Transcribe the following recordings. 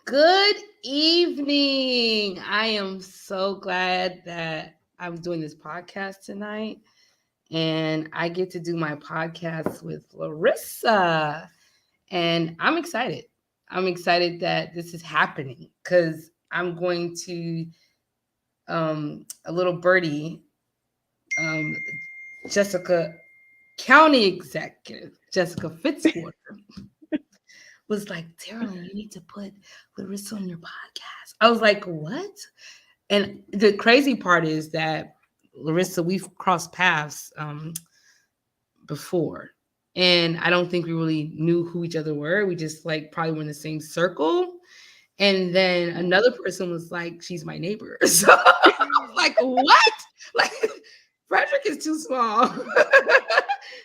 Good evening. I am so glad that I'm doing this podcast tonight and I get to do my podcast with Larissa. And I'm excited. I'm excited that this is happening because I'm going to a little birdie, um, Jessica County Executive, Jessica Fitzwater, was like, Darylyn, you need to put Larissa on your podcast. I was like, what? And the crazy part is that Larissa, we've crossed paths before. And I don't think we really knew who each other were. We just like probably were in the same circle. And then another person was like, she's my neighbor. So I was like, what? Like, Frederick is too small.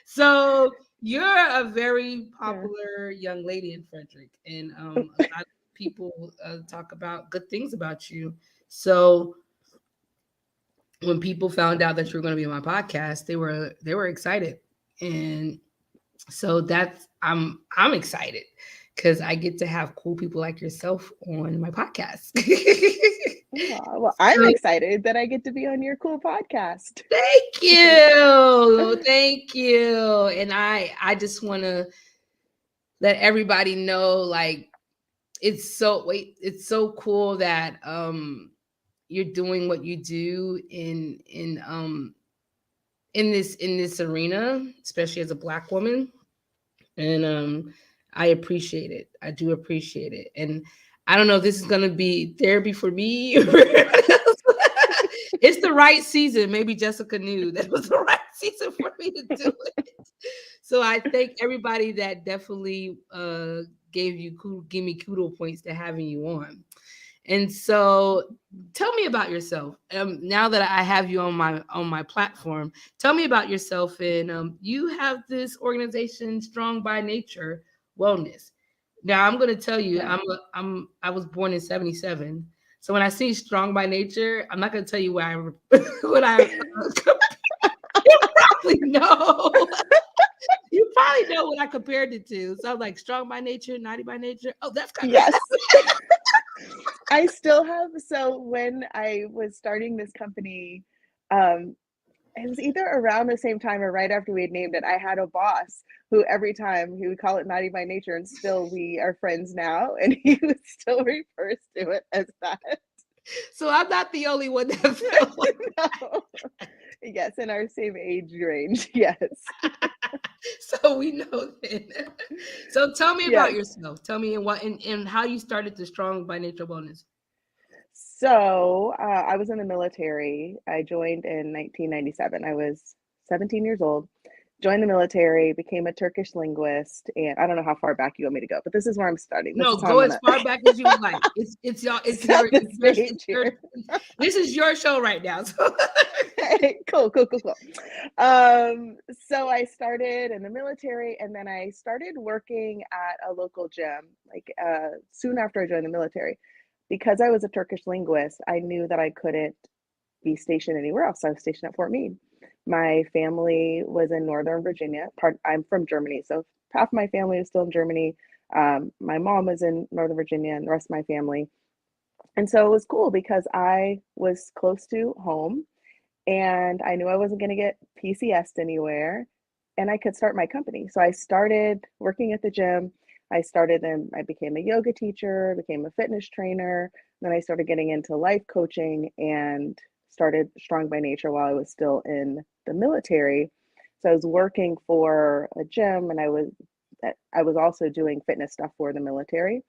So you're a very popular young lady in Frederick. And a lot of people talk about good things about you. So when people found out that you were going to be on my podcast, they were excited. And so I'm excited because I get to have cool people like yourself on my podcast. Well, I'm excited that I get to be on your cool podcast. Thank you. Thank you. And I just want to let everybody know, like, it's so cool that you're doing what you do in this arena, especially as a Black woman. And I appreciate it. I do appreciate it. And I don't know if this is gonna be therapy for me. It's the right season. Maybe Jessica knew that it was the right season for me to do it. So I thank everybody that definitely give me kudo points to having you on. And so tell me about yourself. Now that I have you on my platform, tell me about yourself. And you have this organization, Strong by Nature Wellness. Now I'm going to tell you, Yeah. I was born in '77. So when I see Strong by Nature, I'm not going to tell you what I you probably know. You probably know what I compared it to. So I was like, Strong by Nature, Naughty by Nature. Oh, that's kind of Yes. I still have, so when I was starting this company, um, it was either around the same time or right after we had named it. I had a boss who every time he would call it Naughty by Nature, and still we are friends now, and he would still refers to it as that. So I'm not the only one that felt like No. Yes, in our same age range. Yes. so we know then. So tell me about Yes. yourself. Tell me and how you started the Strong by Nature Wellness. So I was in the military. I joined in 1997. I was 17 years old, joined the military, became a Turkish linguist, and I don't know how far back you want me to go, but this is where I'm starting. This No, is how I'm go as gonna far back as you would like. It's y'all. set the stage here. This is your show right now. So. Cool. So I started in the military, and then I started working at a local gym, like soon after I joined the military. Because I was a Turkish linguist, I knew that I couldn't be stationed anywhere else. So I was stationed at Fort Meade. My family was in Northern Virginia. I'm from Germany, so half my family is still in Germany. My mom was in Northern Virginia, and the rest of my family. And so it was cool because I was close to home, and I knew I wasn't going to get PCSed anywhere, and I could start my company. So I started working at the gym. I became a yoga teacher, became a fitness trainer. Then I started getting into life coaching and started Strong by Nature while I was still in the military. So I was working for a gym, and I was also doing fitness stuff for the military,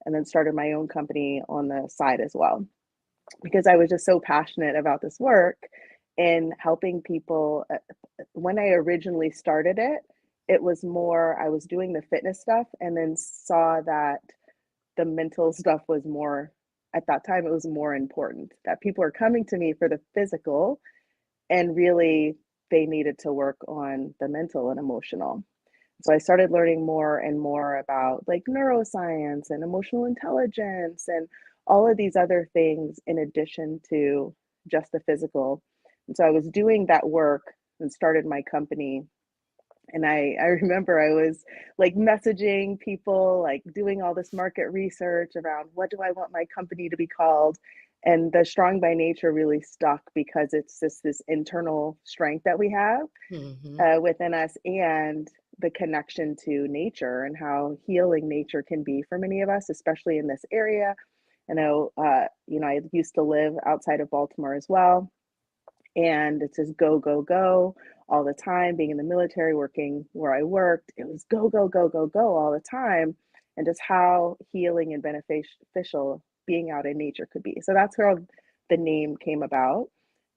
and then started my own company on the side as well, because I was just so passionate about this work and helping people. When I originally started it, it was more, I was doing the fitness stuff and then saw that the mental stuff was more, at that time, it was more important, that people are coming to me for the physical, and really they needed to work on the mental and emotional. So I started learning more and more about like neuroscience and emotional intelligence and all of these other things in addition to just the physical. And so I was doing that work and started my company And I remember I was like messaging people, like doing all this market research around what do I want my company to be called. And the strong by nature really stuck because it's just this internal strength that we have Mm-hmm. within us, and the connection to nature and how healing nature can be for many of us, especially in this area. I know, I used to live outside of Baltimore as well, and it's just go, go, go all the time. Being in the military, working where I worked, it was go, go, go, go, go all the time, and just how healing and beneficial being out in nature could be. So that's where the name came about.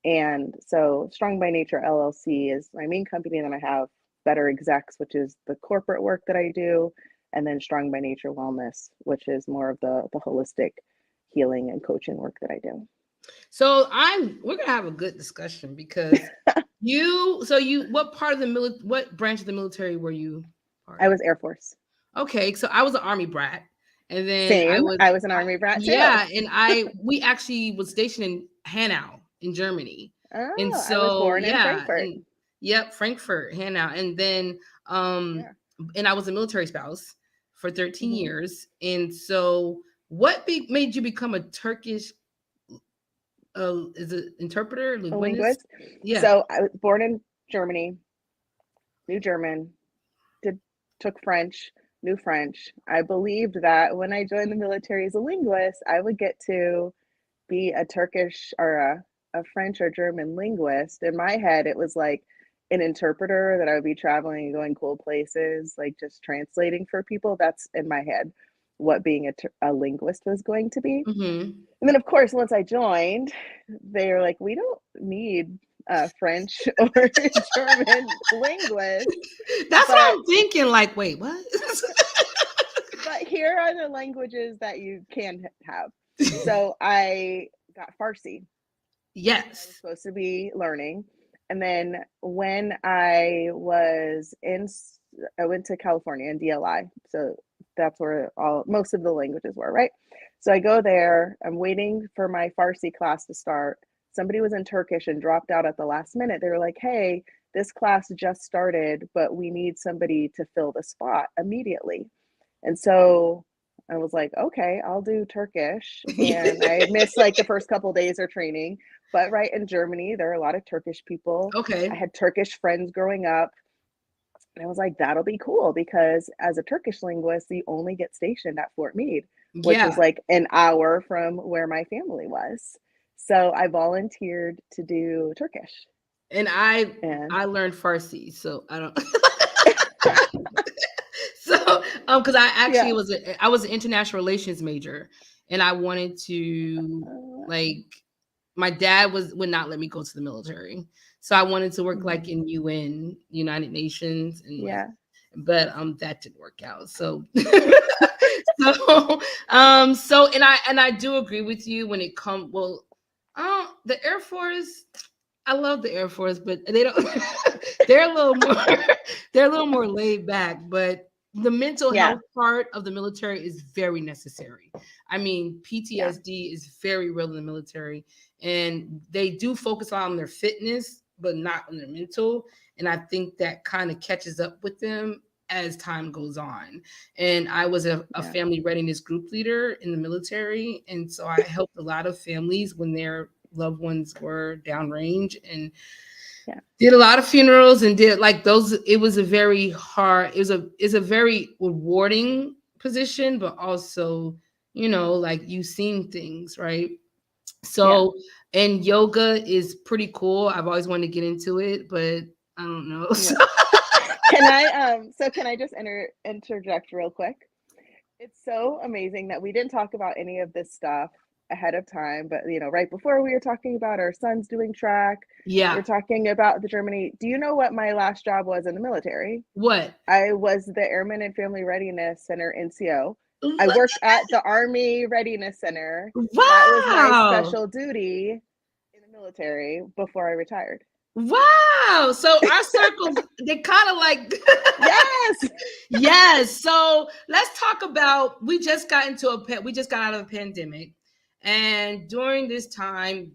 And so Strong by Nature LLC is my main company. And then I have Better Execs, which is the corporate work that I do, and then Strong by Nature Wellness, which is more of the holistic healing and coaching work that I do. So we're gonna have a good discussion because what part of what branch of the military were you part I of? was Air Force. Okay, so I was an Army brat, and then Same. I was an Army brat too. yeah, and we actually was stationed in Hanau in Germany, and Oh, I was so born in yeah, Frankfurt. and yep, Frankfurt, Hanau, and then Yeah. and I was a military spouse for 13 Mhm. years, and so made you become a Turkish is it interpreter, A linguist? linguist. Yeah. So I was born in Germany, knew German, took French, knew French. I believed that when I joined the military as a linguist, I would get to be a Turkish or a French or German linguist. In my head, it was like an interpreter that I would be traveling and going cool places, like just translating for people. That's in my head what being a linguist was going to be. Mm-hmm. And then, of course, once I joined, they were like, we don't need a French or German linguist, That's what but I'm thinking. Like, wait, what? here are the languages that you can have. So I got Farsi. I was Yes. supposed to be learning. And then when I went to California in DLI. So that's where most of the languages were, right? So I go there, I'm waiting for my Farsi class to start. Somebody was in Turkish and dropped out at the last minute. They were like, hey, this class just started, but we need somebody to fill the spot immediately. And so I was like, okay, I'll do Turkish. And I missed like the first couple of days of training. But right in Germany, there are a lot of Turkish people. I Okay. had Turkish friends growing up. And I was like, that'll be cool because as a Turkish linguist, you only get stationed at Fort Meade, which is Yeah. like an hour from where my family was. So I volunteered to do Turkish. And I And I learned Farsi, so I don't so because yeah. I was an international relations major, and I wanted to like my dad would not let me go to the military, so I wanted to work like in UN, United Nations, and like, Yeah. but that didn't work out. So and I do agree with you when it comes. Well, the Air Force. I love the Air Force, but they don't. they're a little more. They're a little more laid back, but the mental Yeah. health part of the military is very necessary. I mean, Yeah. PTSD is very real in the military, and they do focus on their fitness, but not on their mental. And I think that kind of catches up with them as time goes on. And I was a Yeah. family readiness group leader in the military, and so I helped a lot of families when their loved ones were downrange, and Yeah. did a lot of funerals and did like those. It was a very hard, it's a very rewarding position, but also, like you seen things, right? Yeah. So, and yoga is pretty cool. I've always wanted to get into it, but I don't know. So, Yeah. Can I just interject real quick? It's so amazing that we didn't talk about any of this stuff ahead of time, but right before we were talking about our sons doing track, we're yeah. talking about the Germany. Do you know what my last job was in the military? What? I was the Airman and Family Readiness Center NCO. I Look worked at the Army Readiness Center. That was my Wow. special duty in the military before I retired. Wow. So our circles, they kind of like Yes. yes. So let's talk about we just got out of a pandemic. And during this time,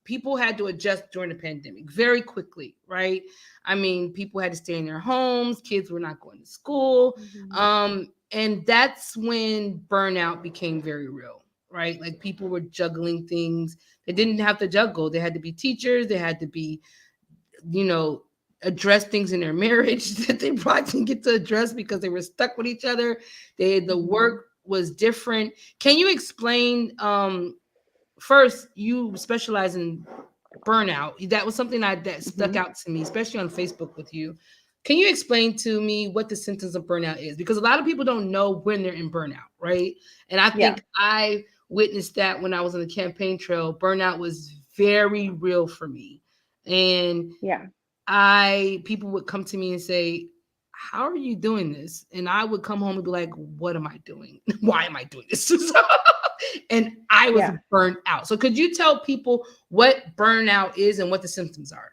people had to adjust during the pandemic very quickly, right? I mean, people had to stay in their homes, kids were not going to school. Mhm. And that's when burnout became very real, right? Like people were juggling things they didn't have to juggle. They had to be teachers, they had to be, you know, address things in their marriage that they probably didn't get to address because they were stuck with each other. The Mhm. work was different. Can you explain first, you specialize in burnout. That was something that stuck Mhm. out to me, especially on Facebook with you. Can you explain to me what the symptoms of burnout is? Because a lot of people don't know when they're in burnout, right? And I Yeah. think I witnessed that when I was on the campaign trail. Burnout was very real for me. And Yeah. I people would come to me and say, "How are you doing this?" And I would come home and be like, "What am I doing? Why am I doing this?" And I was Yeah. burnt out. So could you tell people what burnout is and what the symptoms are?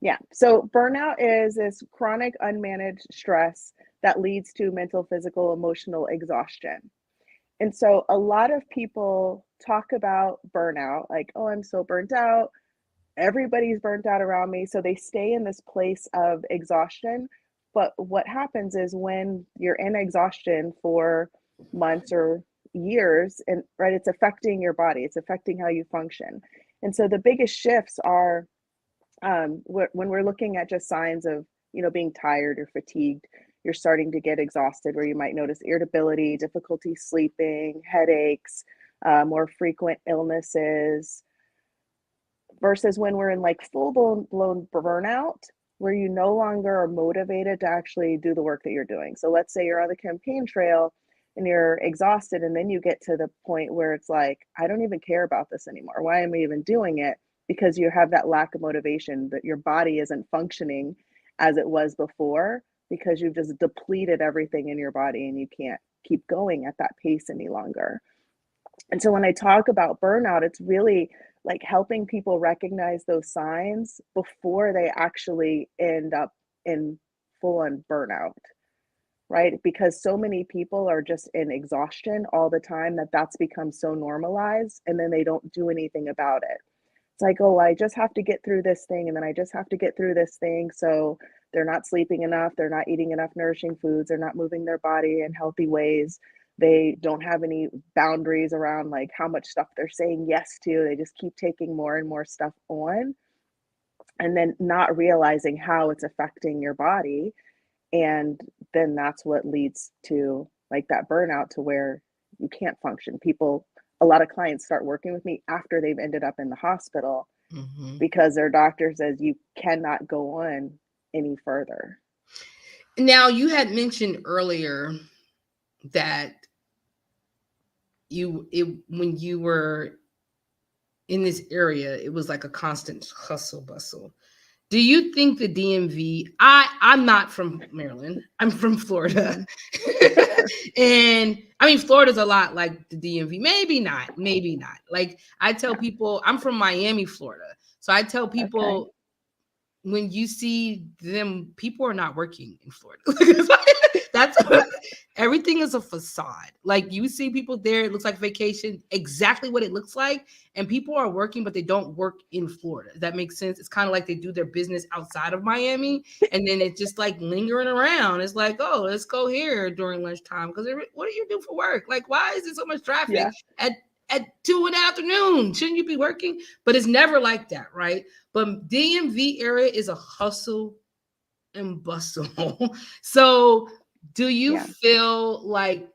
Yeah. So burnout is this chronic unmanaged stress that leads to mental, physical, emotional exhaustion. And so a lot of people talk about burnout like, oh, I'm so burnt out. Everybody's burnt out around me. So they stay in this place of exhaustion. But what happens is when you're in exhaustion for months or years, and right, it's affecting your body, it's affecting how you function. And so the biggest shifts are when we're looking at just signs of, being tired or fatigued, you're starting to get exhausted, where you might notice irritability, difficulty sleeping, headaches, more frequent illnesses, versus when we're in like full blown burnout, where you no longer are motivated to actually do the work that you're doing. So let's say you're on the campaign trail and you're exhausted, and then you get to the point where it's like, I don't even care about this anymore. Why am I even doing it? Because you have that lack of motivation, that your body isn't functioning as it was before, because you've just depleted everything in your body and you can't keep going at that pace any longer. And so when I talk about burnout, it's really like helping people recognize those signs before they actually end up in full on burnout, right? Because so many people are just in exhaustion all the time, that that's become so normalized, and then they don't do anything about it. It's like, oh, I just have to get through this thing, and then I just have to get through this thing. So they're not sleeping enough, they're not eating enough nourishing foods, they're not moving their body in healthy ways. They don't have any boundaries around like how much stuff they're saying yes to. They just keep taking more and more stuff on, and then not realizing how it's affecting your body. And then that's what leads to like that burnout, to where you can't function. People, a lot of clients start working with me after they've ended up in the hospital, Mhm. because their doctor says you cannot go on any further. Now, you had mentioned earlier that when you were in this area, it was like a constant hustle bustle. Do you think the DMV? I'm not from Maryland. I'm from Florida, Hmm. and I mean Florida's a lot like the DMV. Maybe not. Maybe not. Like I tell Yeah. people, I'm from Miami, Florida. So I tell Okay. people, when you see them, people are not working in Florida. That's everything is a facade. Like you see people there, it looks like vacation, exactly what it looks like. And people are working, but they don't work in Florida. Does that make sense? It's kind of like they do their business outside of Miami, and then it's just like lingering around. It's like, oh, let's go here during lunchtime because what do you do for work? Like, why is there so much traffic Yeah. at 2 in the afternoon? Shouldn't you be working? But it's never like that, right? But DMV area is a hustle and bustle. So, do you Yeah. feel like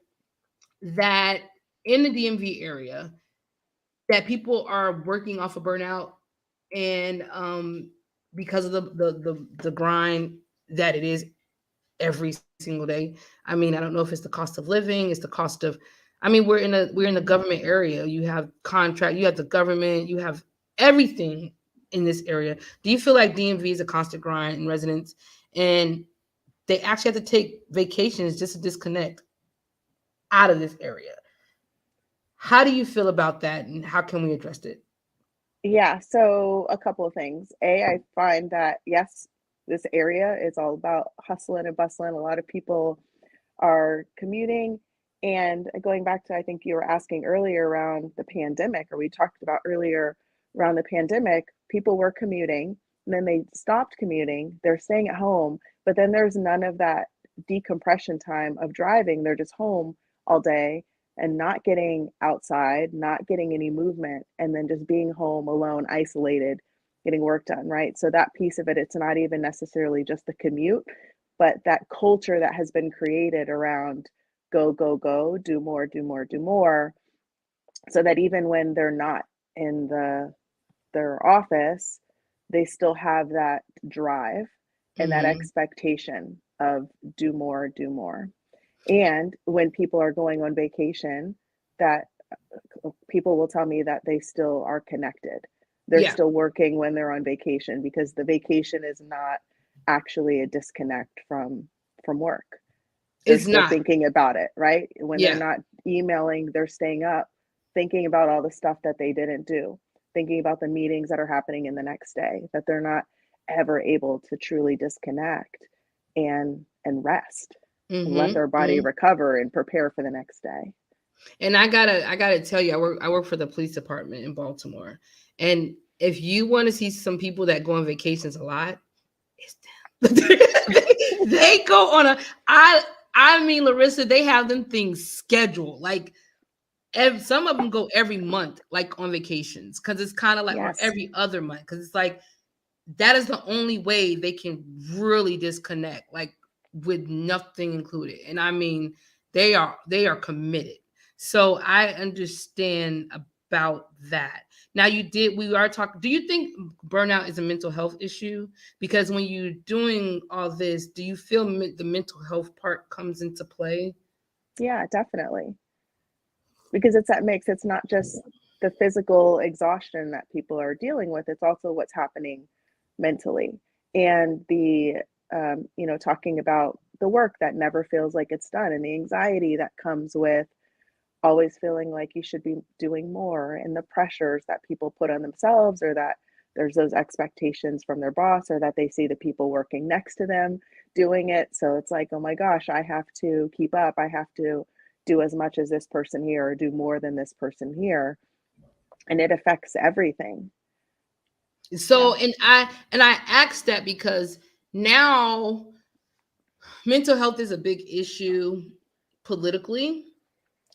that in the DMV area that people are working off of burnout and because of the grind that it is every single day? I mean, I don't know if it's the cost of living, it's the cost of I mean, we're in the Hmm. government area. You have contract, you have the government, you have everything in this area. Do you feel like DMV is a constant grind in residents and they actually have to take vacations just to disconnect out of this area? How do you feel about that and how can we address it? Yeah. So a couple of things. I find that yes, this area is all about hustling and bustling. A lot of people are commuting. And going back to, I think you were asking earlier around the pandemic, or we talked about earlier, around the pandemic, people were commuting and then they stopped commuting. They're staying at home, but then there's none of that decompression time of driving. They're just home all day and not getting outside, not getting any movement, and then just being home alone, isolated, getting work done, right? So that piece of it, it's not even necessarily just the commute, but that culture that has been created around go, go, go, do more, do more, do more, so that even when they're not in their office, they still have that drive and that Mm-hmm. expectation of do more, do more. And when people are going on vacation, that people will tell me that they still are connected. They're Yeah, still working when they're on vacation because the vacation is not actually a disconnect from work. They're it's still not. thinking about it, right? When they're Yeah. not emailing, they're staying up thinking about all the stuff that they didn't do, thinking about the meetings that are happening in the next day, that they're not ever able to truly disconnect and rest and let Mm-hmm. their body Mm-hmm. recover and prepare for the next day. And I gotta tell you, I work for the police department in Baltimore, and if you want to see some people that go on vacations a lot, it's them. they go on a. I mean, Larissa, they have them things scheduled. Like some of them go every month, like on vacations, because it's kind of like, or Yes. every other month, because it's like that is the only way they can really disconnect, like with nothing included. And I mean, they are committed. So I understand about that. Now we are talking, do you think burnout is a mental health issue? Because when you're doing all this, do you feel the mental health part comes into play? Yeah, definitely. Because it's that mix. It's not just the physical exhaustion that people are dealing with, it's also what's happening mentally. And talking about the work that never feels like it's done and the anxiety that comes with always feeling like you should be doing more and the pressures that people put on themselves or that there's those expectations from their boss or that they see the people working next to them doing it. So it's like, oh my gosh, I have to keep up. I have to do as much as this person here or do more than this person here. And it affects everything. Yeah. So and I asked that because now mental health is a big issue politically,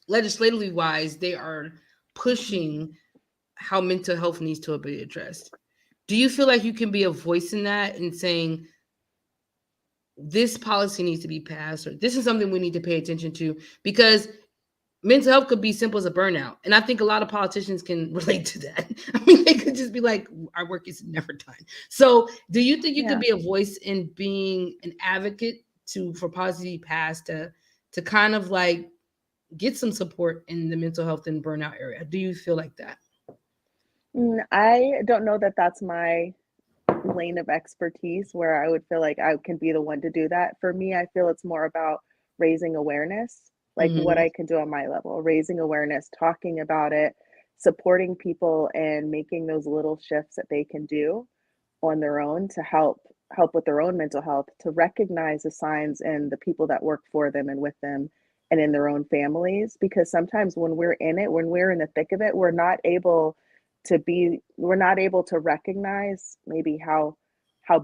legislatively wise. They are pushing how mental health needs to be addressed. Do you feel like you can be a voice in that and saying this policy needs to be passed, or this is something we need to pay attention to? Because mental health could be simple as a burnout, and I think a lot of politicians can relate to that. I mean, they could just be like, our work is never done. So do you think you could Yeah. be a voice in being an advocate for policy passed to kind of like get some support in the mental health and burnout area? Do you feel like that? I don't know that that's my lane of expertise where I would feel like I can be the one to do that. For me, I feel it's more about raising awareness, like what Mm-hmm. I can do on my level, raising awareness, talking about it, supporting people and making those little shifts that they can do on their own to help with their own mental health, to recognize the signs in the people that work for them and with them and in their own families, because sometimes when we're in it, when we're in the thick of it, we're not able to recognize maybe how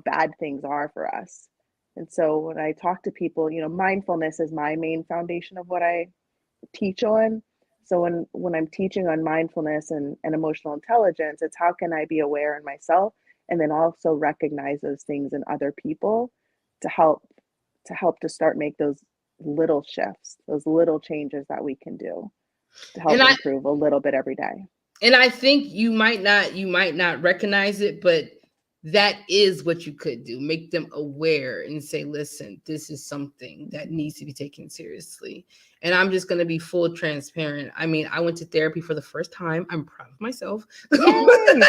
bad things are for us. And so when I talk to people, mindfulness is my main foundation of what I teach on. So when I'm teaching on mindfulness and emotional intelligence, it's how can I be aware in myself and then also recognize those things in other people to help to start make those little shifts, those little changes that we can do to And help I improve a little bit every day. and I think you might not recognize it, but that is what you could do. Make them aware and say, listen, this is something that needs to be taken seriously. And I'm just going to be full transparent. I mean, I went to therapy for the first time. I'm proud of myself Yay!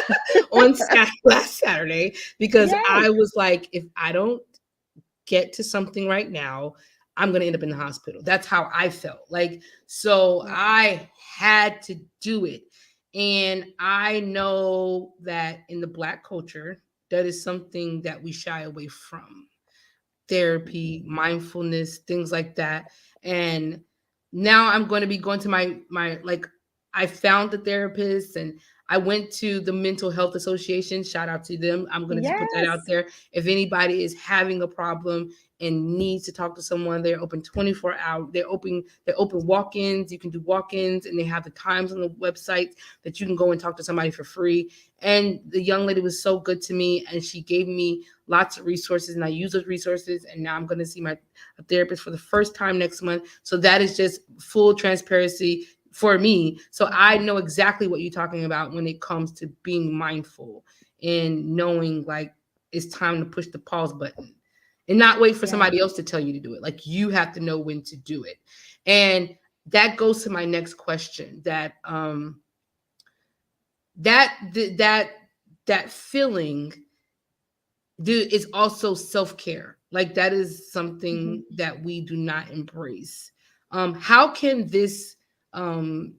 on last Saturday, because Yay! I was like, if I don't get to something right now, I'm going to end up in the hospital. That's how I felt. Like, so Yep. I had to do it. And I know that in the Black culture, that is something that we shy away from: therapy, Mhm. mindfulness, things like that. And now I'm going to be going to my like I found the therapist, and I went to the Mental Health Association. Shout out to them. I'm going to just put that out Yes. there. If anybody is having a problem and needs to talk to someone, they're open 24 hours. They're open walk-ins. You can do walk-ins, and they have the times on the website that you can go and talk to somebody for free. And the young lady was so good to me, and she gave me lots of resources, and I use those resources. And now I'm going to see my therapist for the first time next month. So that is just full transparency for me. So I know exactly what you're talking about when it comes to being mindful and knowing like it's time to push the pause button and not wait for Yeah. somebody else to tell you to do it. Like you have to know when to do it. And that goes to my next question, that feeling is also self-care. Like that is Hmm. something that we do not embrace. How can um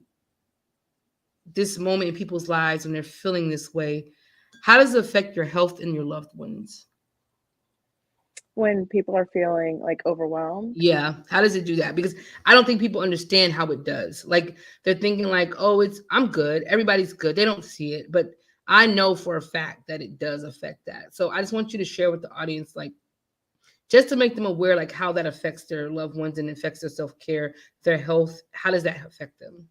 this moment in people's lives when they're feeling this way, how does it affect your health and your loved ones? When people are feeling like overwhelmed. Yeah, how does it do that? Because I don't think people understand how it does. Like they're thinking like, "Oh, it's I'm good. Everybody's good." They don't see it, but I know for a fact that it does affect that. So I just want you to share with the audience like just to make them aware like how that affects their loved ones and affects their self-care, their health. How does that affect them?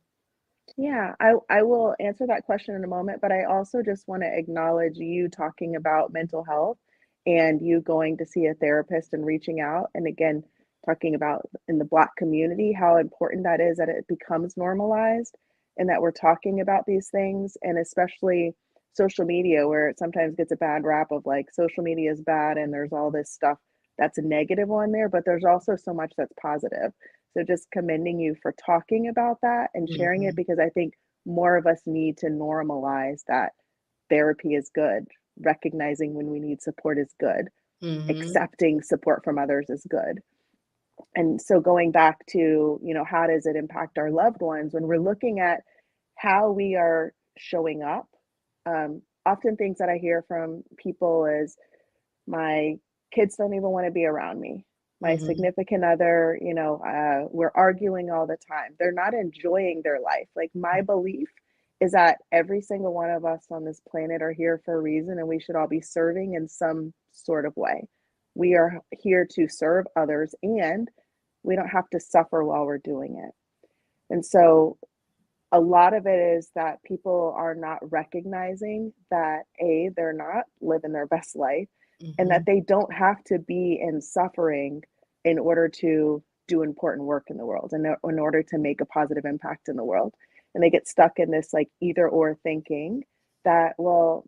Yeah, I will answer that question in a moment, but I also just want to acknowledge you talking about mental health and you going to see a therapist and reaching out. And again, talking about in the Black community, how important that is that it becomes normalized and that we're talking about these things. And especially social media, where it sometimes gets a bad rap of like social media is bad and there's all this stuff that's negative on there, but there's also so much that's positive. So just commending you for talking about that and sharing it Mhm. because I think more of us need to normalize that therapy is good, recognizing when we need support is good, Mhm. accepting support from others is good. And so going back to, how does it impact our loved ones when we're looking at how we are showing up? Often things that I hear from people is my kids don't even want to be around me. My Mhm. significant other, we're arguing all the time. They're not enjoying their life. Like, my belief is that every single one of us on this planet are here for a reason and we should all be serving in some sort of way. We are here to serve others and we don't have to suffer while we're doing it. And so a lot of it is that people are not recognizing that A, they're not living their best life and that Mhm. they don't have to be in suffering in order to do important work in the world and in order to make a positive impact in the world. And they get stuck in this like either or thinking that, well,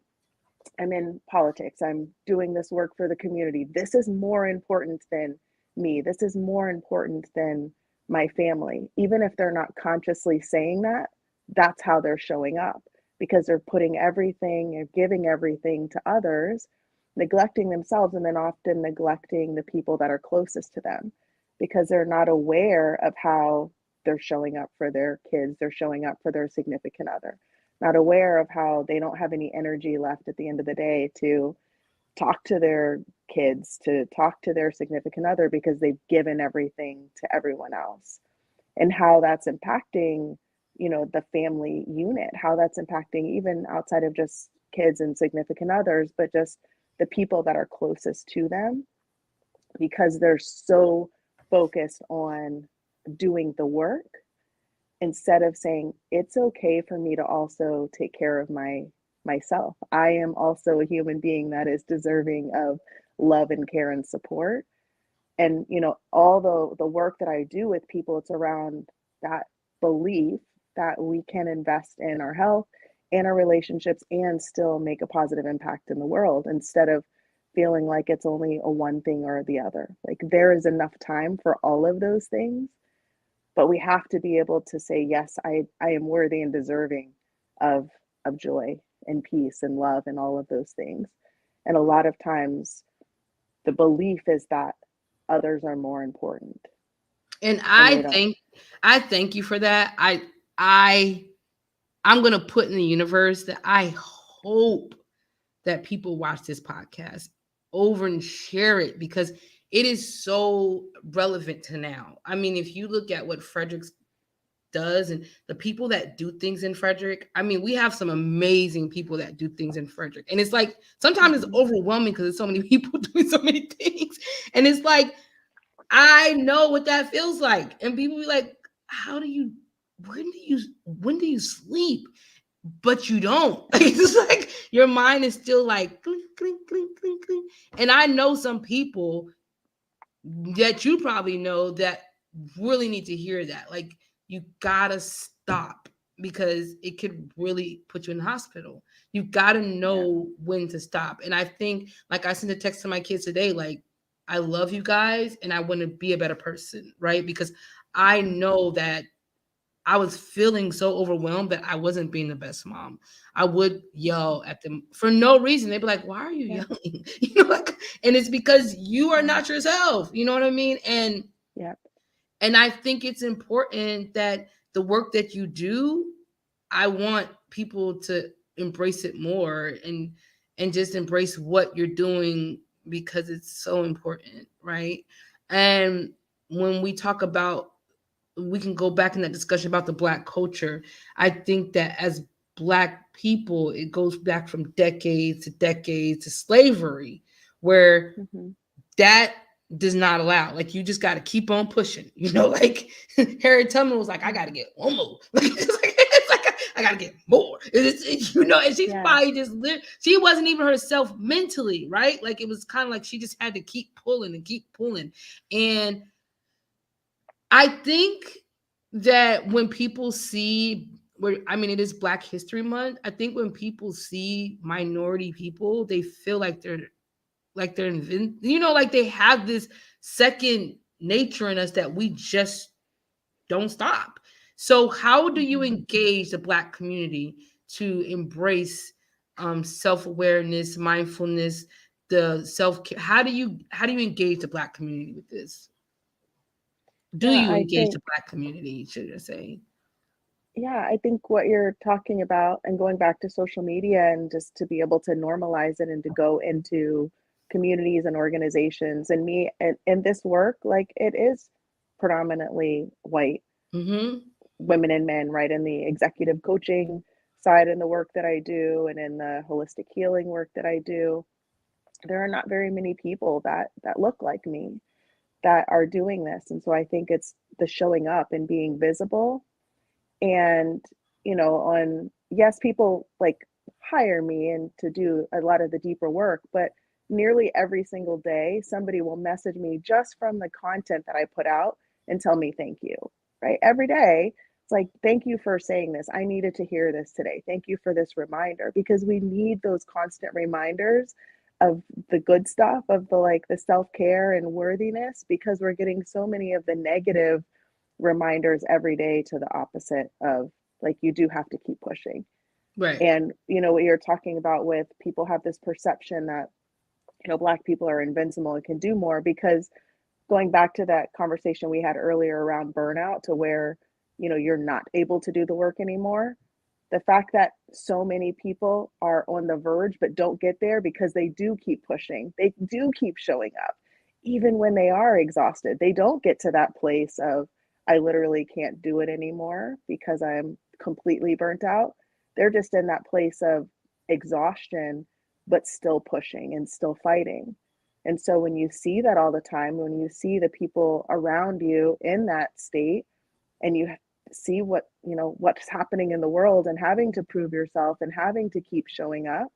I'm in politics, I'm doing this work for the community. This is more important than me. This is more important than my family. Even if they're not consciously saying that, that's how they're showing up because they're putting everything and giving everything to others, neglecting themselves, and then often neglecting the people that are closest to them because they're not aware of how they're showing up for their kids, they're showing up for their significant other, not aware of how they don't have any energy left at the end of the day to talk to their kids, to talk to their significant other because they've given everything to everyone else. And how that's impacting, the family unit, how that's impacting even outside of just kids and significant others, but just the people that are closest to them because they're so focused on doing the work instead of saying it's okay for me to also take care of myself. I am also a human being that is deserving of love and care and support. And all the work that I do with people, it's around that belief that we can invest in our health and our relationships and still make a positive impact in the world instead of feeling like it's only a one thing or the other. Like there is enough time for all of those things, but we have to be able to say yes, I am worthy and deserving of joy and peace and love and all of those things. And a lot of times the belief is that others are more important And and they don't. I thank you for that. I I'm gonna put in the universe that I hope that people watch this podcast over and share it because it is so relevant to now. I mean, if you look at what Frederick's does and the people that do things in Frederick. I mean, we have some amazing people that do things in Frederick. And it's like sometimes it's overwhelming because there's so many people doing so many things. And it's like, I know what that feels like. And people be like, how do you, when do you sleep? But you don't. It's just like your mind is still like clink, clink, clink, clink, clink. And I know some people that you probably know that really need to hear that. Like, you gotta stop because it could really put you in the hospital. You gotta know when to stop. And I think, like, I sent a text to my kids today, like, I love you guys and I want to be a better person, right? Because I know that I was feeling so overwhelmed that I wasn't being the best mom. I would yell at them for no reason. They'd be like, "Why are you yelling?" Like, and it's because you are not yourself. You know what I mean? And I think it's important that the work that you do, I want people to embrace it more and just embrace what you're doing because it's so important, right? And when we talk about, we can go back in that discussion about the Black culture. I think that as Black people, it goes back from decades to decades to slavery, where that does not allow. Like, you just got to keep on pushing. Like Harriet Tubman was like, I got to get one more. It's like I got to get more. And she's probably just she wasn't even herself mentally, right? Like, it was kind of like she just had to keep pulling and keep pulling. And I think that when people see, it is Black History Month. I think when people see minority people, they feel like they're like they have this second nature in us that we just don't stop. So how do you engage the Black community to embrace self-awareness, mindfulness, the self-care? How do you engage the Black community with this? Do you engage the Black community, should I say? I think what you're talking about, and going back to social media, and just to be able to normalize it and to go into communities and organizations, and me and this work, like, it is predominantly white women and men, right? In the executive coaching side, and the work that I do, and in the holistic healing work that I do, there are not very many people that look like me that are doing this. And so I think it's the showing up and being visible. And, yes, people like hire me and to do a lot of the deeper work, but nearly every single day, somebody will message me just from the content that I put out and tell me thank you, right? Every day, it's like, thank you for saying this. I needed to hear this today. Thank you for this reminder, because we need those constant reminders of the good stuff, of the self-care and worthiness, because we're getting so many of the negative reminders every day to the opposite of, like, you do have to keep pushing. Right. And what you're talking about with people have this perception that Black people are invincible and can do more, because going back to that conversation we had earlier around burnout, to where you're not able to do the work anymore, the fact that so many people are on the verge but don't get there because they do keep pushing, they do keep showing up even when they are exhausted. They don't get to that place of, I literally can't do it anymore because I'm completely burnt out. They're just in that place of exhaustion, but still pushing and still fighting. And so when you see that all the time, when you see the people around you in that state, and you see what's happening in the world, and having to prove yourself and having to keep showing up,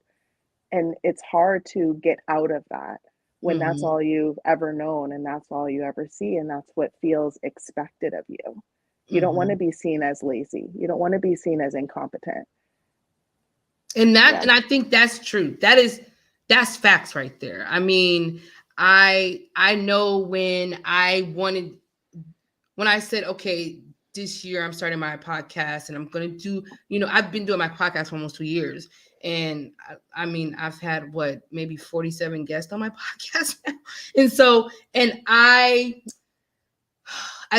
and it's hard to get out of that when that's all you've ever known, and that's all you ever see, and that's what feels expected of you. You don't want to be seen as lazy. You don't want to be seen as incompetent. And I think that's true. That's facts right there. I mean, I know when I said, okay, this year I'm starting my podcast and I'm going to do, I've been doing my podcast for almost 2 years. And I mean, I've had maybe 47 guests on my podcast now. And so, and I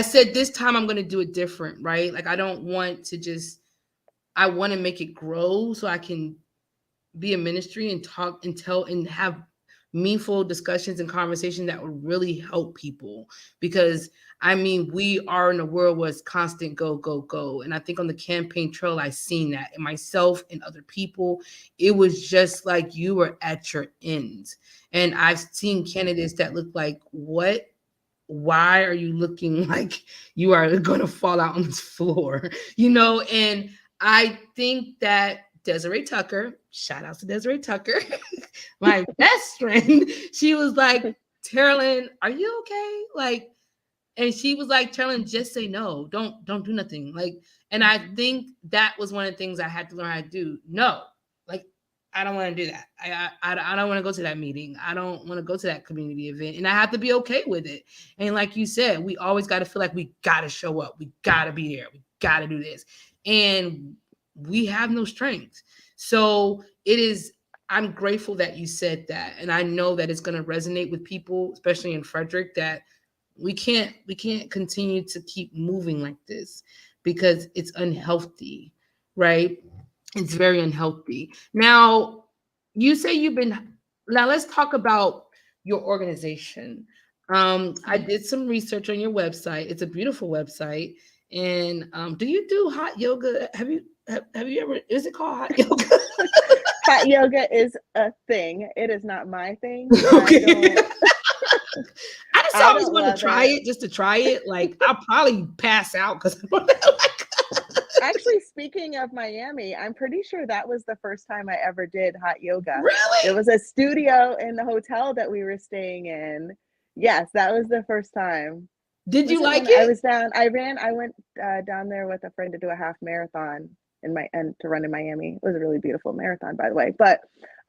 said, this time I'm going to do it different, right? Like, I don't want to I want to make it grow so I can be a ministry and talk and tell and have meaningful discussions and conversations that would really help people. Because I mean, we are in a world where it's constant go, go, go. And I think on the campaign trail, I seen that in myself and other people. It was just like you were at your ends. And I've seen candidates that look like, what? Why are you looking like you are going to fall out on this floor? And I think that Desiree Tucker, shout out to Desiree Tucker, my best friend, she was like, Terrellyn, are you okay? Like, and she was like, Terrellyn, just say no. Don't do nothing. Like, and I think that was one of the things I had to learn how to do. No, like, I don't want to do that. I don't want to go to that meeting. I don't want to go to that community event. And I have to be okay with it. And like you said, we always got to feel like we got to show up. We got to be there. We got to do this. And we have no strength. So I'm grateful that you said that. And I know that it's going to resonate with people, especially in Frederick, that we can't continue to keep moving like this because it's unhealthy, right? It's very unhealthy. Now, you say now let's talk about your organization. I did some research on your website. It's a beautiful website. And do you do hot yoga? Have you ever, is it called hot yoga? Hot yoga is a thing. It is not my thing. Okay. I just I always don't want to love try it. it just to try it. Like, I'll probably pass out because Actually, speaking of Miami, I'm pretty sure that was the first time I ever did hot yoga. There really. was a studio in the hotel that we were staying in. Yes, that was the first time. Did you Was it like when I it? was down? I went down there with a friend to do a half marathon and to run in Miami. It was a really beautiful marathon, by the way. But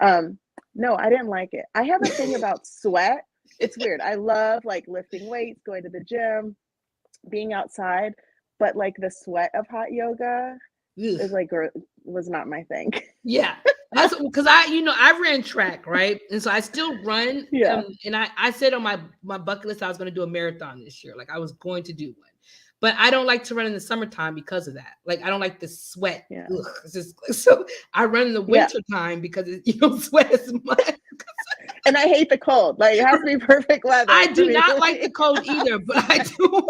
no, I didn't like it. I have a thing about sweat. It's weird. I love like lifting weights, going to the gym, being outside, but like the sweat of hot yoga Ugh. is like was not my thing. Yeah, that's because I ran track, right, and so I still run. Yeah. And I said on my bucket list I was going to do a marathon this year. Like, I was going to do one, but I don't like to run in the summertime because of that. Like, I don't like the sweat. Yeah. Ugh, it's just, so I run in the Yeah. winter time because you don't sweat as much. And I hate the cold. Like, it has to be perfect weather. I do not like the cold either, but I do.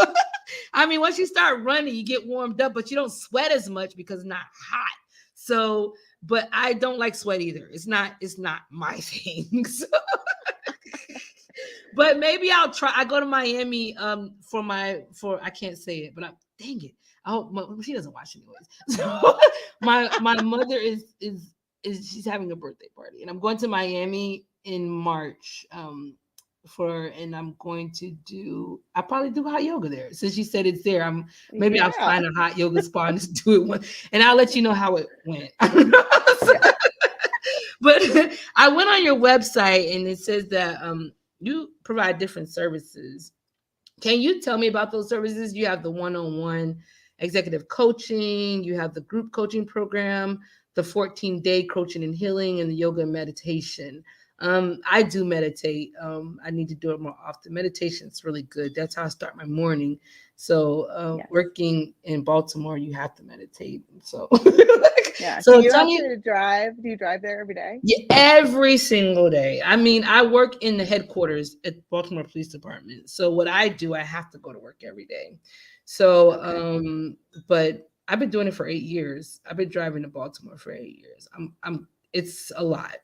I mean, once you start running, you get warmed up, but you don't sweat as much because it's not hot. So, but I don't like sweat either. It's not my thing. So, but maybe I'll try. I go to Miami for I can't say it, but dang it. I hope she doesn't watch anyways. So my mother is she's having a birthday party, and I'm going to Miami in March. And I'm going to I'll probably do hot yoga there. Since you said it's there, maybe I'll find a hot yoga spot and just do it one, and I'll let you know how it went. Yeah. But I went on your website and it says that you provide different services. Can you tell me about those services? You have the one-on-one executive coaching, you have the group coaching program, the 14-day coaching and healing, and the yoga and meditation. I do meditate. I need to do it more often. Meditation is really good. That's how I start my morning. So Yes. working in Baltimore, you have to meditate. So Yeah. so Do you tell have me. to drive? Do you drive there every day? Yeah, every single day. I mean, I work in the headquarters at Baltimore Police Department. So what I do, I have to go to work every day. So, Okay. but I've been doing it for 8 years. I've been driving to Baltimore for 8 years. It's a lot,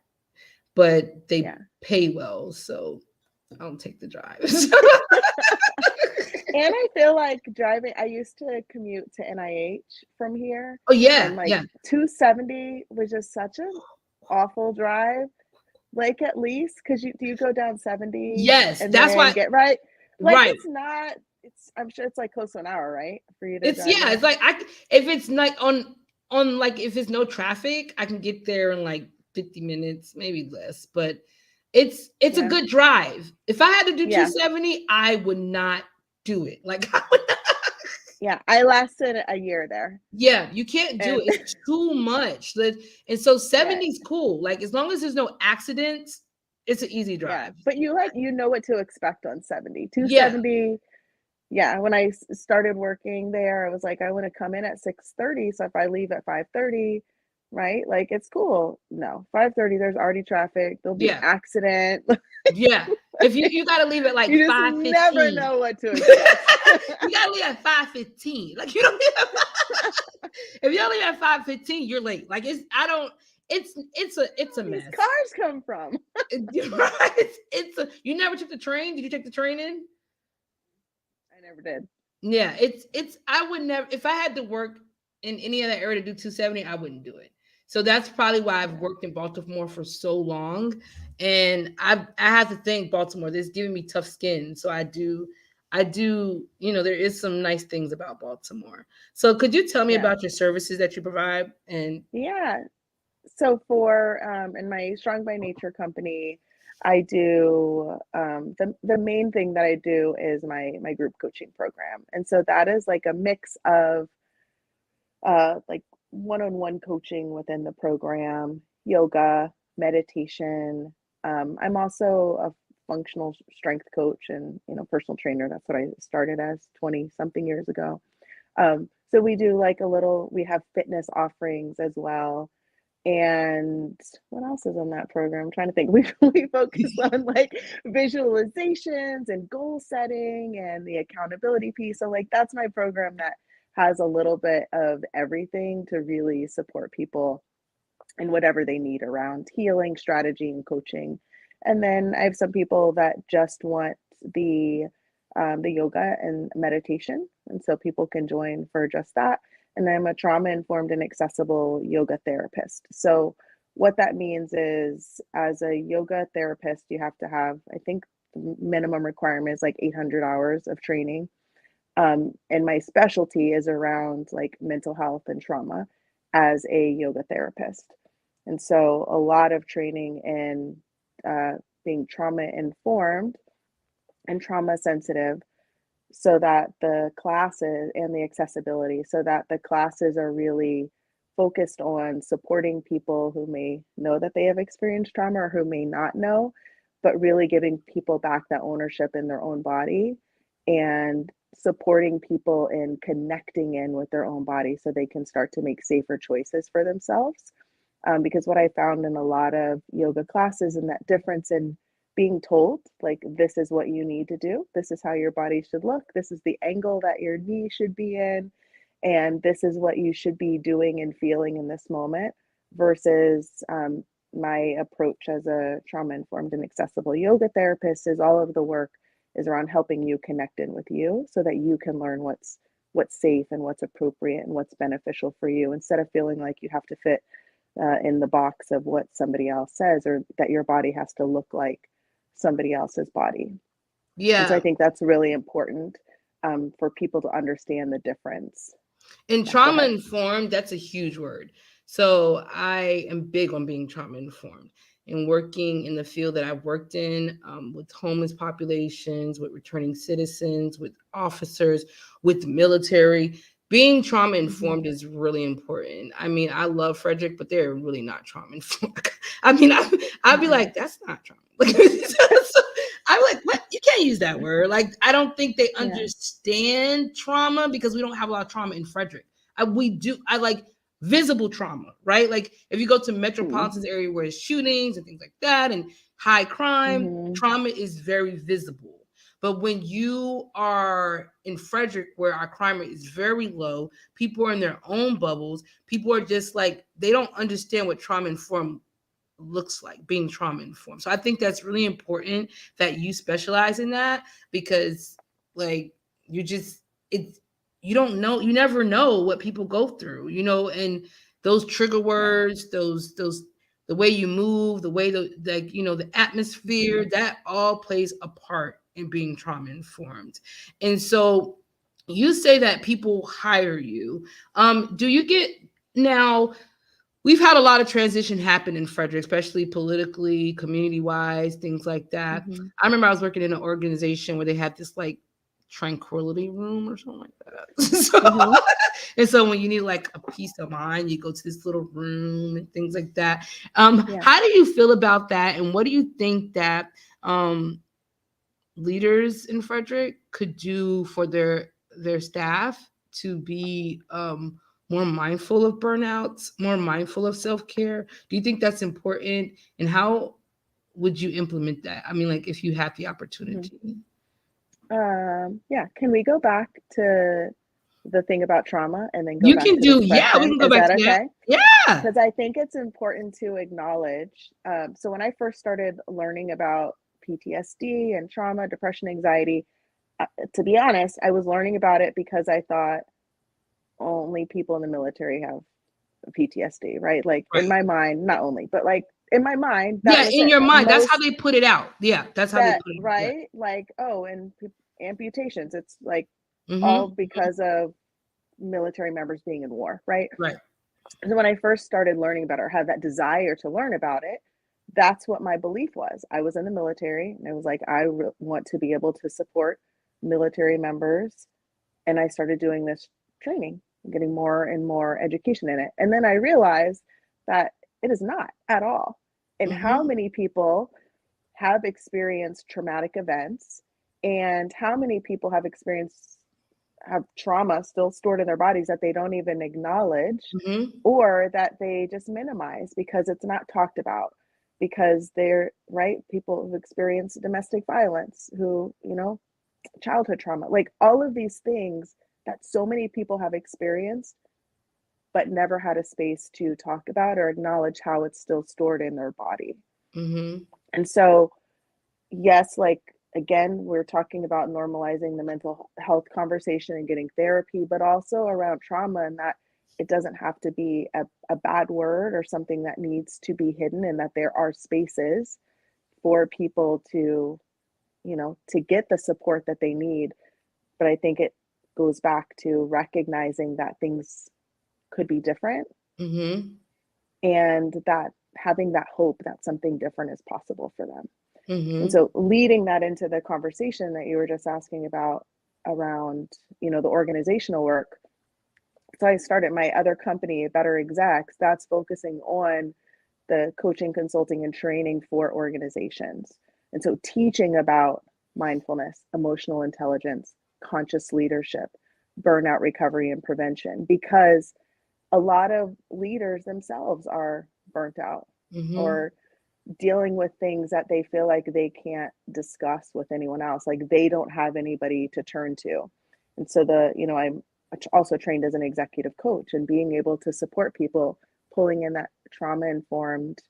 but they Yeah. pay well, so I don't take the drive. And I feel like driving, I used to commute to NIH from here, Oh yeah, and like yeah. 270 was just such an awful drive. Like, at least, because do you go down 70 Yes, and that's then why. get right? Like, Right. it's not, I'm sure it's like close to an hour, right? For you to It's drive yeah. It's there. like if it's like on like if it's no traffic, I can get there in like 50 minutes, maybe less. But it's a Yeah. good drive. If I had to do Yeah. 270, I would not do it. Like, I would not. Yeah. I lasted a year there. Yeah, you can't do And it. It's too much. And so yeah. 70 is cool. Like, as long as there's no accidents, it's an easy Yeah. drive. But you know what to expect on 70. Yeah. 270. Yeah, when I started working there, I was like, I want to come in at 6:30. So if I leave at 5:30, right? Like it's cool. No, 5:30, there's already traffic. There'll be an Yeah. accident. Yeah. If you got to leave at like You just never 5:15. know what to expect. You got to leave at 5:15. Like you don't leave at if you don't leave at 5:15, you're late. Like it's a Where these mess. cars come from? It's a you never took the train? Did you take the train in? I never did. Yeah, it's I would never if I had to work in any other area to do 270, I wouldn't do it. So that's probably why I've Yeah. worked in Baltimore for so long. And I have to thank Baltimore. This giving me tough skin. So there is some nice things about Baltimore. So could you tell me Yeah. about your services that you provide? And Yeah. So for in my Strong by Nature company, I do the main thing that I do is my group coaching program. And so that is like a mix of like one-on-one coaching within the program, yoga, meditation. I'm also a functional strength coach and personal trainer. That's what I started as 20 something years ago. So we do like we have fitness offerings as well. And what else is on that program? I'm trying to think. We focus on like visualizations and goal setting and the accountability piece. So like that's my program that has a little bit of everything to really support people in whatever they need around healing, strategy, and coaching. And then I have some people that just want the yoga and meditation, and so people can join for just that. And I'm a trauma informed and accessible yoga therapist. So what that means is, as a yoga therapist, you have to have, I think, the minimum requirement is like 800 hours of training. And my specialty is around like mental health and trauma as a yoga therapist. And so a lot of training in being trauma informed and trauma sensitive, so that the classes and the accessibility, so that the classes are really focused on supporting people who may know that they have experienced trauma or who may not know, but really giving people back that ownership in their own body and supporting people in connecting in with their own body so they can start to make safer choices for themselves. Because what I found in a lot of yoga classes, and that difference in being told, like, this is what you need to do, this is how your body should look, this is the angle that your knee should be in, and this is what you should be doing and feeling in this moment, versus my approach as a trauma informed and accessible yoga therapist is all of the work is around helping you connect in with you so that you can learn what's safe and what's appropriate and what's beneficial for you, instead of feeling like you have to fit in the box of what somebody else says, or that your body has to look like somebody else's body. And so I yeah, think that's really important for people to understand the difference. and Yeah, go trauma ahead. informed, that's a huge word. So I am big on being trauma informed and working in the field that I've worked in, with homeless populations, with returning citizens, with officers, with military. Being trauma Mm-hmm. informed is really important. I mean, I love Frederick, but they're really not trauma informed. I mean, I'd be Mm-mm. like, that's not trauma. So I'm like, what? You can't use that word. Like, I don't think they Yeah. understand trauma because we don't have a lot of trauma in Frederick. We do. I like visible trauma, right? Like if you go to Mm-hmm. metropolitan area where there's shootings and things like that and high crime, Mm-hmm. trauma is very visible. But when you are in Frederick, where our crime rate is very low, people are in their own bubbles. People are just like, they don't understand what trauma informed looks like, being trauma informed. So I think that's really important that you specialize in that, because like you just it's you don't know, you never know what people go through, and those trigger Yeah. words, those the way you move, the way the atmosphere, Mm-hmm. that all plays a part in being trauma informed. And so you say that people hire you. Do you get now we've had a lot of transition happen in Frederick, especially politically, community wise, things like that. Mm-hmm. I remember I was working in an organization where they had this like tranquility room or something like that. Mm-hmm. And so when you need like a peace of mind, you go to this little room and things like that. Yeah. How do you feel about that? And what do you think that um, leaders in Frederick could do for their staff to be more mindful of burnouts, more mindful of self-care? Do you think that's important? And how would you implement that? I mean, like if you had the Mhm. opportunity. Yeah, can we go back to the thing about trauma and then go You back can to this do, yeah, we question? can go Is back that to that. okay? Yeah. Because I think it's important to acknowledge. So when I first started learning about PTSD and trauma, depression, anxiety, to be honest, I was learning about it because I thought only people in the military have PTSD, right? Like in Right. my mind, not only, but like in my mind, that Yeah, was in it. your mind. That's how Most they put it out. Yeah, that's how they that, put it out. Yeah. right? Like, oh, and amputations, it's like all Mm-hmm. because of military members being in war, right? Right. So when I first started learning about it or had that desire to learn about it, that's what my belief was. I was in the military and I was like, want to be able to support military members. And I started doing this training, getting more and more education in it. And then I realized that it is not at all. And how Mm-hmm. many people have experienced traumatic events and how many people have trauma still stored in their bodies that they don't even acknowledge Mm-hmm. or that they just minimize because it's not talked about because they're right people who've experienced domestic violence who childhood trauma, like all of these things that so many people have experienced but never had a space to talk about or acknowledge how it's still stored in their body. Mm-hmm. And so yes, like again, we're talking about normalizing the mental health conversation and getting therapy, but also around trauma and that it doesn't have to be a bad word or something that needs to be hidden, and that there are spaces for people to, to get the support that they need. But I think it goes back to recognizing that things could be different Mm-hmm. and that having that hope that something different is possible for them. And Mm-hmm. so leading that into the conversation that you were just asking about around, the organizational work. So I started my other company, Better Execs, that's focusing on the coaching, consulting, and training for organizations. And so teaching about mindfulness, emotional intelligence, conscious leadership, burnout recovery and prevention, because a lot of leaders themselves are burnt out Mm-hmm. or dealing with things that they feel like they can't discuss with anyone else, like they don't have anybody to turn to. And so I'm also trained as an executive coach, and being able to support people, pulling in that trauma informed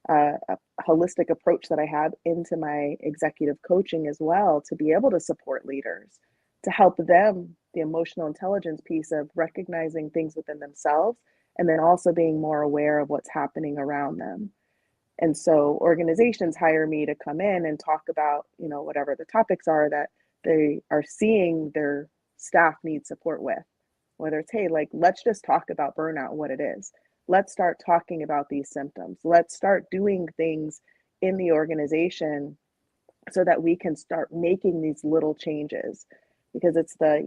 a holistic approach that I have into my executive coaching as well, to be able to support leaders, to help them the emotional intelligence piece of recognizing things within themselves and then also being more aware of what's happening around them. And so organizations hire me to come in and talk about, whatever the topics are that they are seeing their staff need support with. Whether it's, hey, like, let's just talk about burnout, what it is. Let's start talking about these symptoms. Let's start doing things in the organization so that we can start making these little changes, because it's the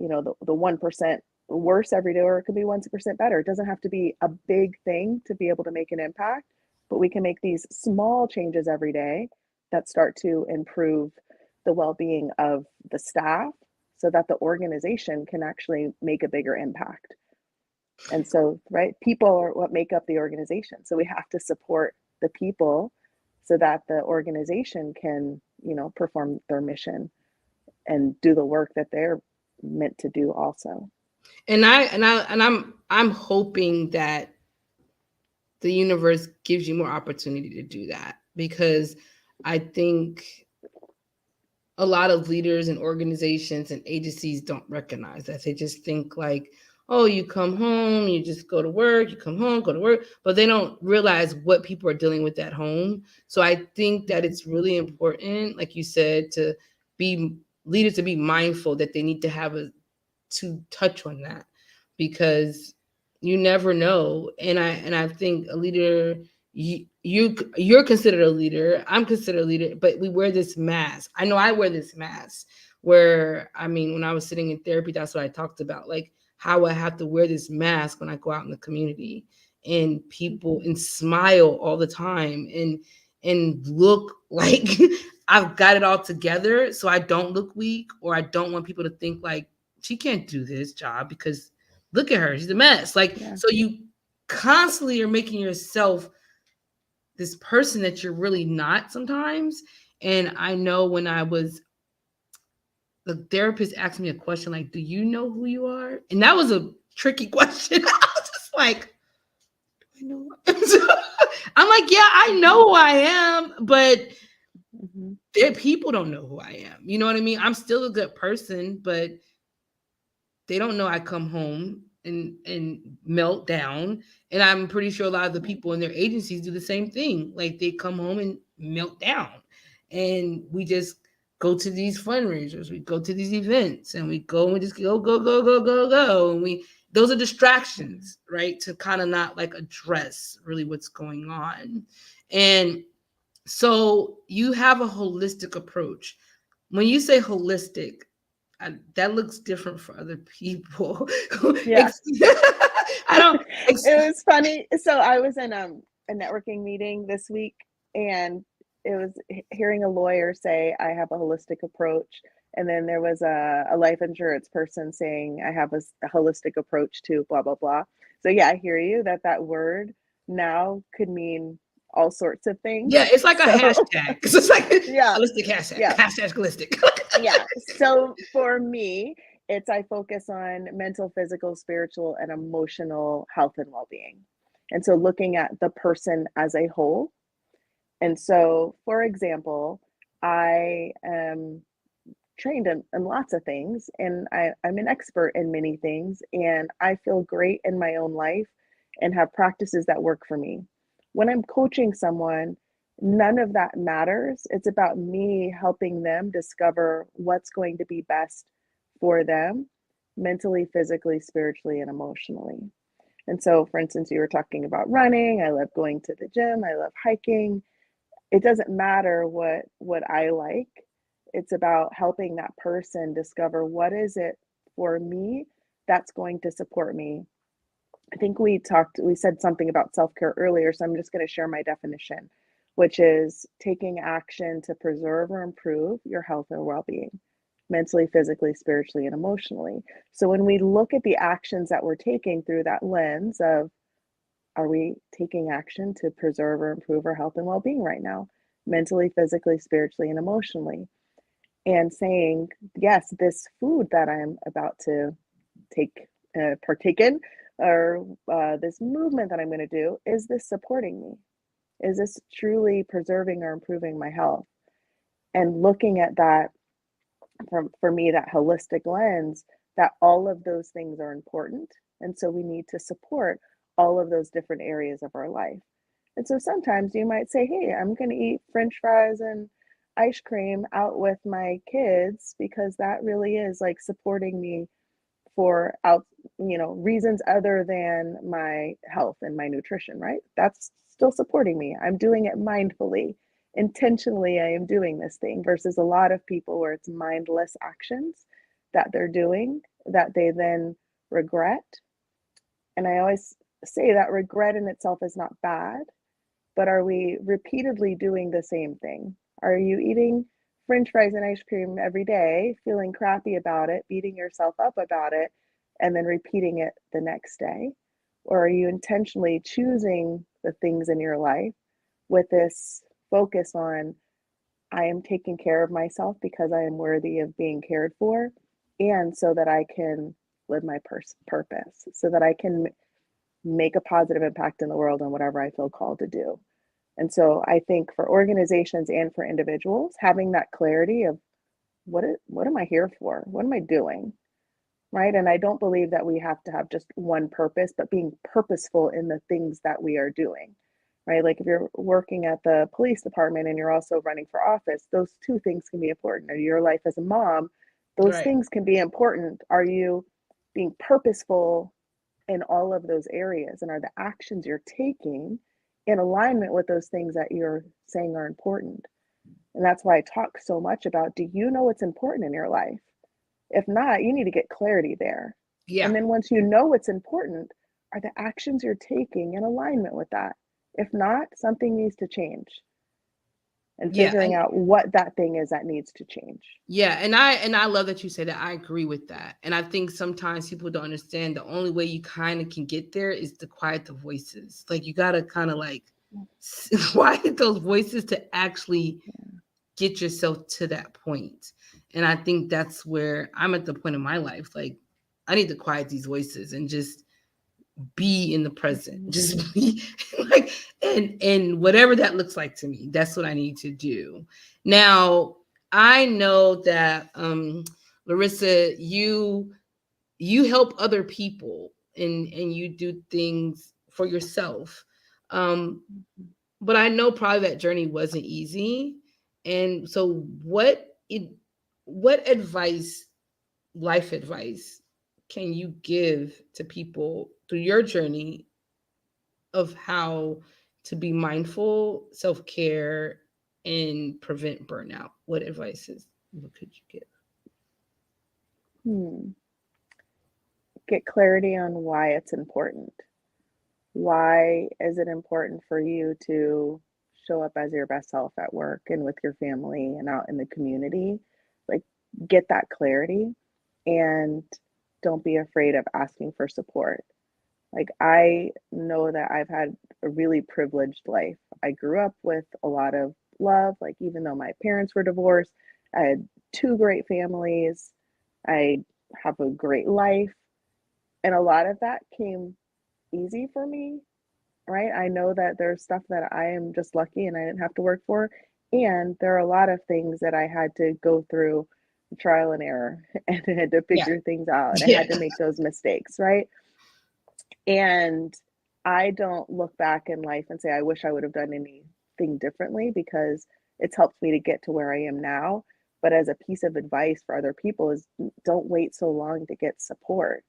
1% worse every day, or it could be 1% better. It doesn't have to be a big thing to be able to make an impact, but we can make these small changes every day that start to improve the well-being of the staff so that the organization can actually make a bigger impact. And so, right, people are what make up the organization. So we have to support the people so that the organization can, perform their mission and do the work that they're meant to do also. And I'm hoping that the universe gives you more opportunity to do that, because I think a lot of leaders and organizations and agencies don't recognize that. They just think like, oh, you come home, you just go to work, you come home, go to work, but they don't realize what people are dealing with at home. So I think that Mhm. it's really important, like you said, to be leaders, to be mindful that they need to have a to touch on that, because you never know. And I think a leader, you're considered a leader, I'm considered a leader, but we wear this mask. I know I wear this mask where, I mean, when I was sitting in therapy, that's what I talked about, like how I have to wear this mask when I go out in the community and people Mhm. and smile all the time and look like I've got it all together, so I don't look weak, or I don't want people to think like she can't do this job because look at her, she's a mess. Like, Yeah. so you constantly are making yourself this person that you're really not sometimes. And I know when the therapist asked me a question like, do you know who you are? And that was a tricky question. I was just like, do I know who I'm like, yeah, I know who I am, but people don't know who I am. You know what I mean? I'm still a good person, but they don't know I come home and melt down. And I'm pretty sure a lot of the people in their agencies do the same thing. Like they come home and melt down. And we just go to these fundraisers, we go to these events, and we go and just go. And those are distractions, right? To kind of not like address really what's going on. And so you have a holistic approach. When you say holistic, that looks different for other people. Yeah. I don't. It was funny. So I was in a networking meeting this week, and it was hearing a lawyer say, I have a holistic approach. And then there was a life insurance person saying, I have a holistic approach to blah, blah, blah. So yeah, I hear you that word now could mean all sorts of things. Yeah, it's like a hashtag. It's just like yeah, holistic hashtag. Yeah. Hashtag holistic. Yeah. So for me, I focus on mental, physical, spiritual, and emotional health and well-being. And so looking at the person as a whole. And so, for example, I am trained in lots of things, and I'm an expert in many things, and I feel great in my own life and have practices that work for me. When I'm coaching someone, none of that matters. It's about me helping them discover what's going to be best for them mentally, physically, spiritually, and emotionally. And so, for instance, you were talking about running. I love going to the gym. I love hiking. It doesn't matter what I like. It's about helping that person discover what is it for me that's going to support me. I think we said something about self-care earlier, so I'm just going to share my definition, which is taking action to preserve or improve your health and well-being, mentally, physically, spiritually, and emotionally. So when we look at the actions that we're taking through that lens of, are we taking action to preserve or improve our health and well-being right now, mentally, physically, spiritually, and emotionally? And saying, yes, this food that I'm about to partake in, or this movement that I'm going to do, is this supporting me? Is this truly preserving or improving my health? And looking at that for me, that holistic lens, that all of those things are important. And so we need to support all of those different areas of our life. And so sometimes you might say, hey, I'm going to eat French fries and ice cream out with my kids because that really is like supporting me for reasons other than my health and my nutrition, right? That's still supporting me. I'm doing it mindfully. Intentionally, I am doing this thing versus a lot of people where it's mindless actions that they're doing that they then regret. And I always say that regret in itself is not bad, but are we repeatedly doing the same thing? Are you eating French fries and ice cream every day, feeling crappy about it, beating yourself up about it, and then repeating it the next day? Or are you intentionally choosing the things in your life with this focus on, I am taking care of myself because I am worthy of being cared for, and so that I can live my purpose, so that I can make a positive impact in the world on whatever I feel called to do? And so I think for organizations and for individuals, having that clarity of what am I here for? What am I doing? Right? And I don't believe that we have to have just one purpose, but being purposeful in the things that we are doing. Right? Like if you're working at the police department and you're also running for office, those two things can be important. Or your life as a mom, those Right. things can be important. Are you being purposeful in all of those areas? And are the actions you're taking in alignment with those things that you're saying are important? And that's why I talk so much about, do you know what's important in your life? If not, you need to get clarity there. Yeah. And then once you know what's important, are the actions you're taking in alignment with that? If not, something needs to change. and Yeah, figuring out what that thing is that needs to change. yeah, and I love that you say that. I agree with that. And I think sometimes people don't understand the only way you kind of can get there is to quiet the voices. Like you got to kind of like quiet those voices to actually get yourself to that point. And I think that's where I'm at the point in my life. Like I need to quiet these voices and just be in the present. Mhm. Just be like and whatever that looks like to me, that's what I need to do. Now, I know that Larisa, you help other people and you do things for yourself. Um Mhm. but I know probably that journey wasn't easy. And so what advice, life advice, can you give to people through your journey of how to be mindful, self-care, and prevent burnout? What advices what could you give? Hmm. Get clarity on why it's important. Why is it important for you to show up as your best self at work and with your family and out in the community? Like, get that clarity and don't be afraid of asking for support. Like, I know that I've had a really privileged life. I grew up with a lot of love. Like, even though my parents were divorced, I had two great families. I have a great life. And a lot of that came easy for me, right? I know that there's stuff that I am just lucky and I didn't have to work for. And there are a lot of things that I had to go through trial and error and I had to Yeah. figure things out and I Yeah. had to make those mistakes, right? And I don't look back in life and say, I wish I would have done anything differently because it's helped me to get to where I am now. But as a piece of advice for other people is don't wait so long to get support.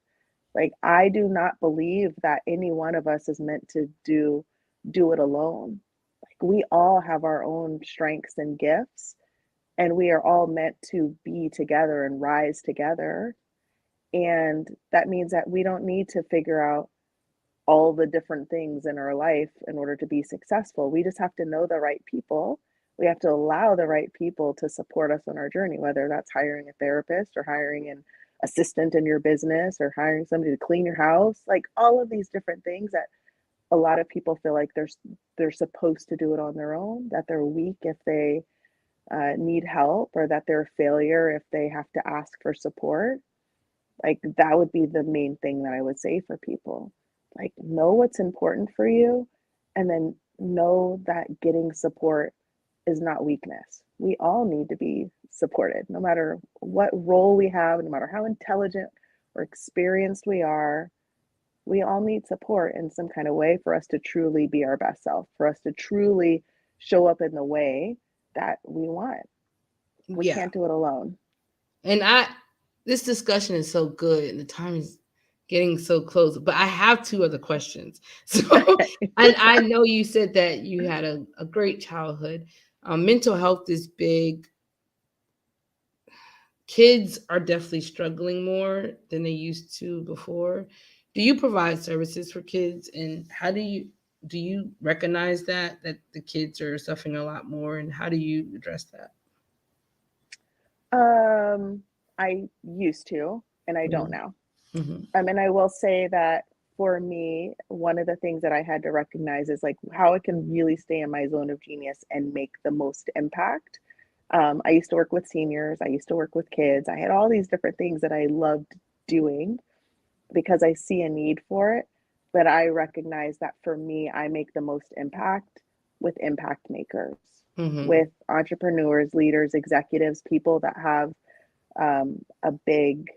Like I do not believe that any one of us is meant to do it alone. Like we all have our own strengths and gifts and we are all meant to be together and rise together. And that means that we don't need to figure out all the different things in our life in order to be successful. We just have to know the right people. We have to allow the right people to support us on our journey, whether that's hiring a therapist or hiring an assistant in your business or hiring somebody to clean your house, like all of these different things that a lot of people feel like they're supposed to do it on their own, that they're weak if they need help, or that they're a failure if they have to ask for support. Like that would be the main thing that I would say for people. Like know what's important for you and then know that getting support is not weakness. We all need to be supported no matter what role we have, no matter how intelligent or experienced we are. We all need support in some kind of way for us to truly be our best self, for us to truly show up in the way that we want. We Yeah. can't do it alone. And this discussion is so good and the time is getting so close, but I have two other questions. So, and I know you said that you had a great childhood. Mental health is big. Kids are definitely struggling more than they used to before. Do you provide services for kids, and how do you recognize that the kids are suffering a lot more, and how do you address that? Um, I used to, and I don't now. Mm-hmm. And I will say that for me, one of the things that I had to recognize is like how I can really stay in my zone of genius and make the most impact. I used to work with seniors, I used to work with kids. I had all these different things that I loved doing because I see a need for it. But I recognize that for me, I make the most impact with impact makers, Mm-hmm. with entrepreneurs, leaders, executives, people that have a big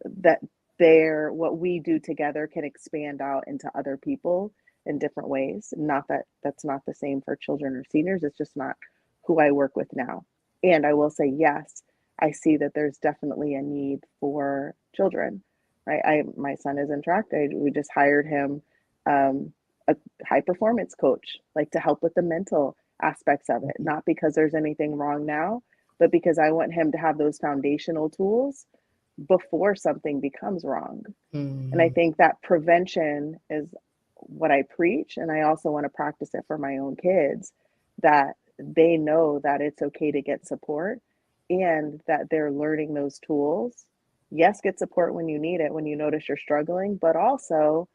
that their what we do together can expand out into other people in different ways. Not that that's not the same for children or seniors, it's just not who I work with now. And I will say yes, I see that there's definitely a need for children, right? My son is in track. We just hired him a high performance coach, like to help with the mental aspects of it, not because there's anything wrong now, but because I want him to have those foundational tools before something becomes wrong. And I Mm-hmm. think that prevention is what I preach. And I also want to practice it for my own kids, that they know that it's okay to get support and that they're learning those tools. Yes, get support when you need it, when you notice you're struggling, but also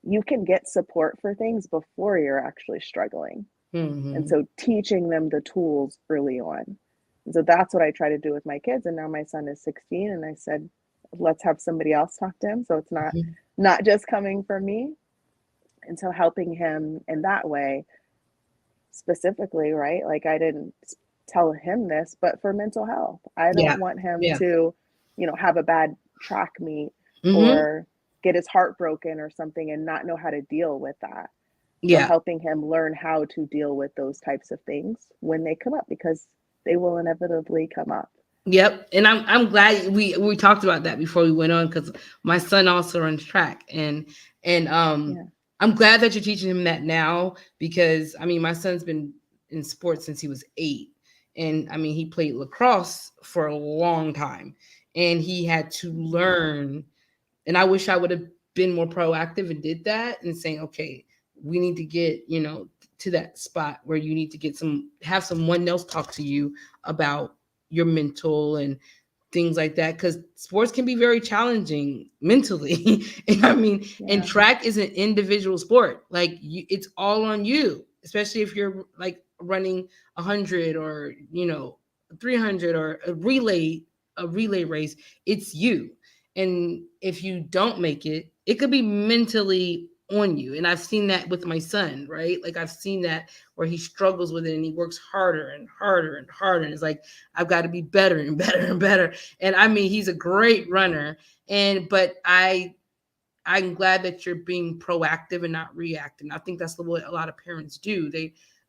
you can get support for things before you're actually struggling. And Mm-hmm. so teaching them the tools early on. And so that's what I try to do with my kids. And now my son is 16 and I said, let's have somebody else talk to him. So it's not just coming from me. And so helping him in that way specifically, right? Like I didn't tell him this, but for mental health, I Yeah. don't want him Yeah. to, have a bad track meet Mm-hmm. or get his heart broken or something and not know how to deal with that. So Yeah. helping him learn how to deal with those types of things when they come up, because they will inevitably come up. Yep, and I'm glad we talked about that before we went on because my son also runs track, and Yeah. I'm glad that you're teaching him that now because I mean my son's been in sports since he was 8, and I mean he played lacrosse for a long time, and he had to learn, and I wish I would have been more proactive and did that and saying okay we need to get to that spot where you need to have someone else talk to you about your mental and things like that because sports can be very challenging mentally and I mean and Yeah. track is an individual sport like it's all on you especially if you're like running 100 or 300 or a relay race it's you and if you don't make it it could be mentally on you and I've seen that with my son right like I've seen that where he struggles with it and he works harder and harder and harder and it's like I've got to be better and better and better. And I mean, he's a great runner. But I'm glad that you're being proactive and not reactive. And I think that's what a lot of parents do.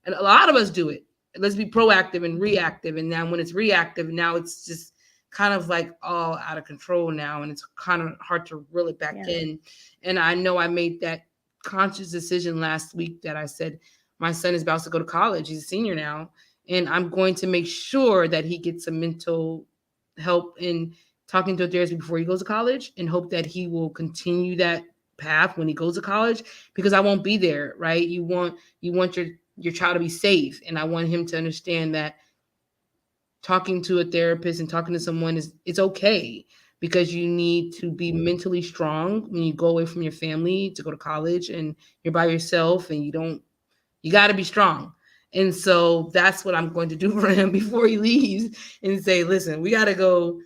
And a lot of us do it. Let's be proactive and reactive. And now when it's reactive, now it's just kind of like all out of control now. And it's kind of hard to reel it back Yeah. in. And I know I made that conscious decision last week that I said, my son is about to go to college. He's a senior now. And I'm going to make sure that he gets some mental help in talking to a therapist before he goes to college and hope that he will continue that path when he goes to college because I won't be there, right? You want your child to be safe and I want him to understand that talking to a therapist and talking to someone is it's okay because you need to be mentally strong when you go away from your family to go to college and you're by yourself and you got to be strong. And so that's what I'm going to do for him before he leaves and say, listen, we got to go.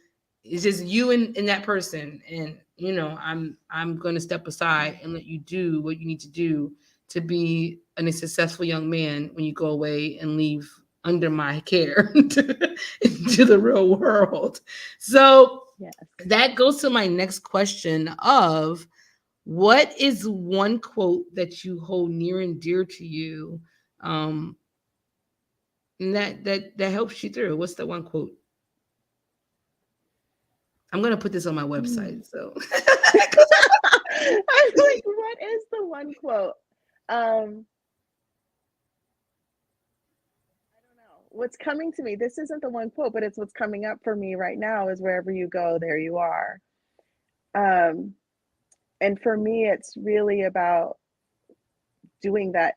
It's just you and that person. And, I'm going to step aside and let you do what you need to do to be a successful young man when you go away and leave under my care into the real world. So Yes. that goes to my next question of what is one quote that you hold near and dear to you, um, and that helps you through? What's the one quote? I'm gonna put this on my Hmm. website. So I'm like, what is the one quote? Um, I don't know. What's coming to me, this isn't the one quote, but it's what's coming up for me right now is wherever you go, there you are. Um, and for me, it's really about doing that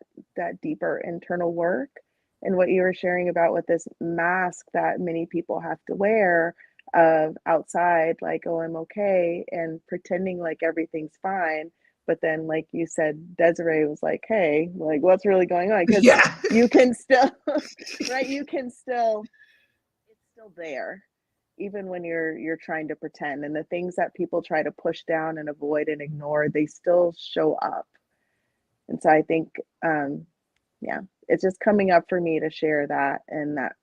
deeper internal work and what you were sharing about with this mask that many people have to wear of outside like oh I'm okay and pretending like everything's fine, but then like you said Desiree was like hey like what's really going on, because yeah, you can still right, you can still, it's still there even when you're trying to pretend, and the things that people try to push down and avoid and ignore, they still show up. And so I think, yeah, it's just coming up for me to share that, and that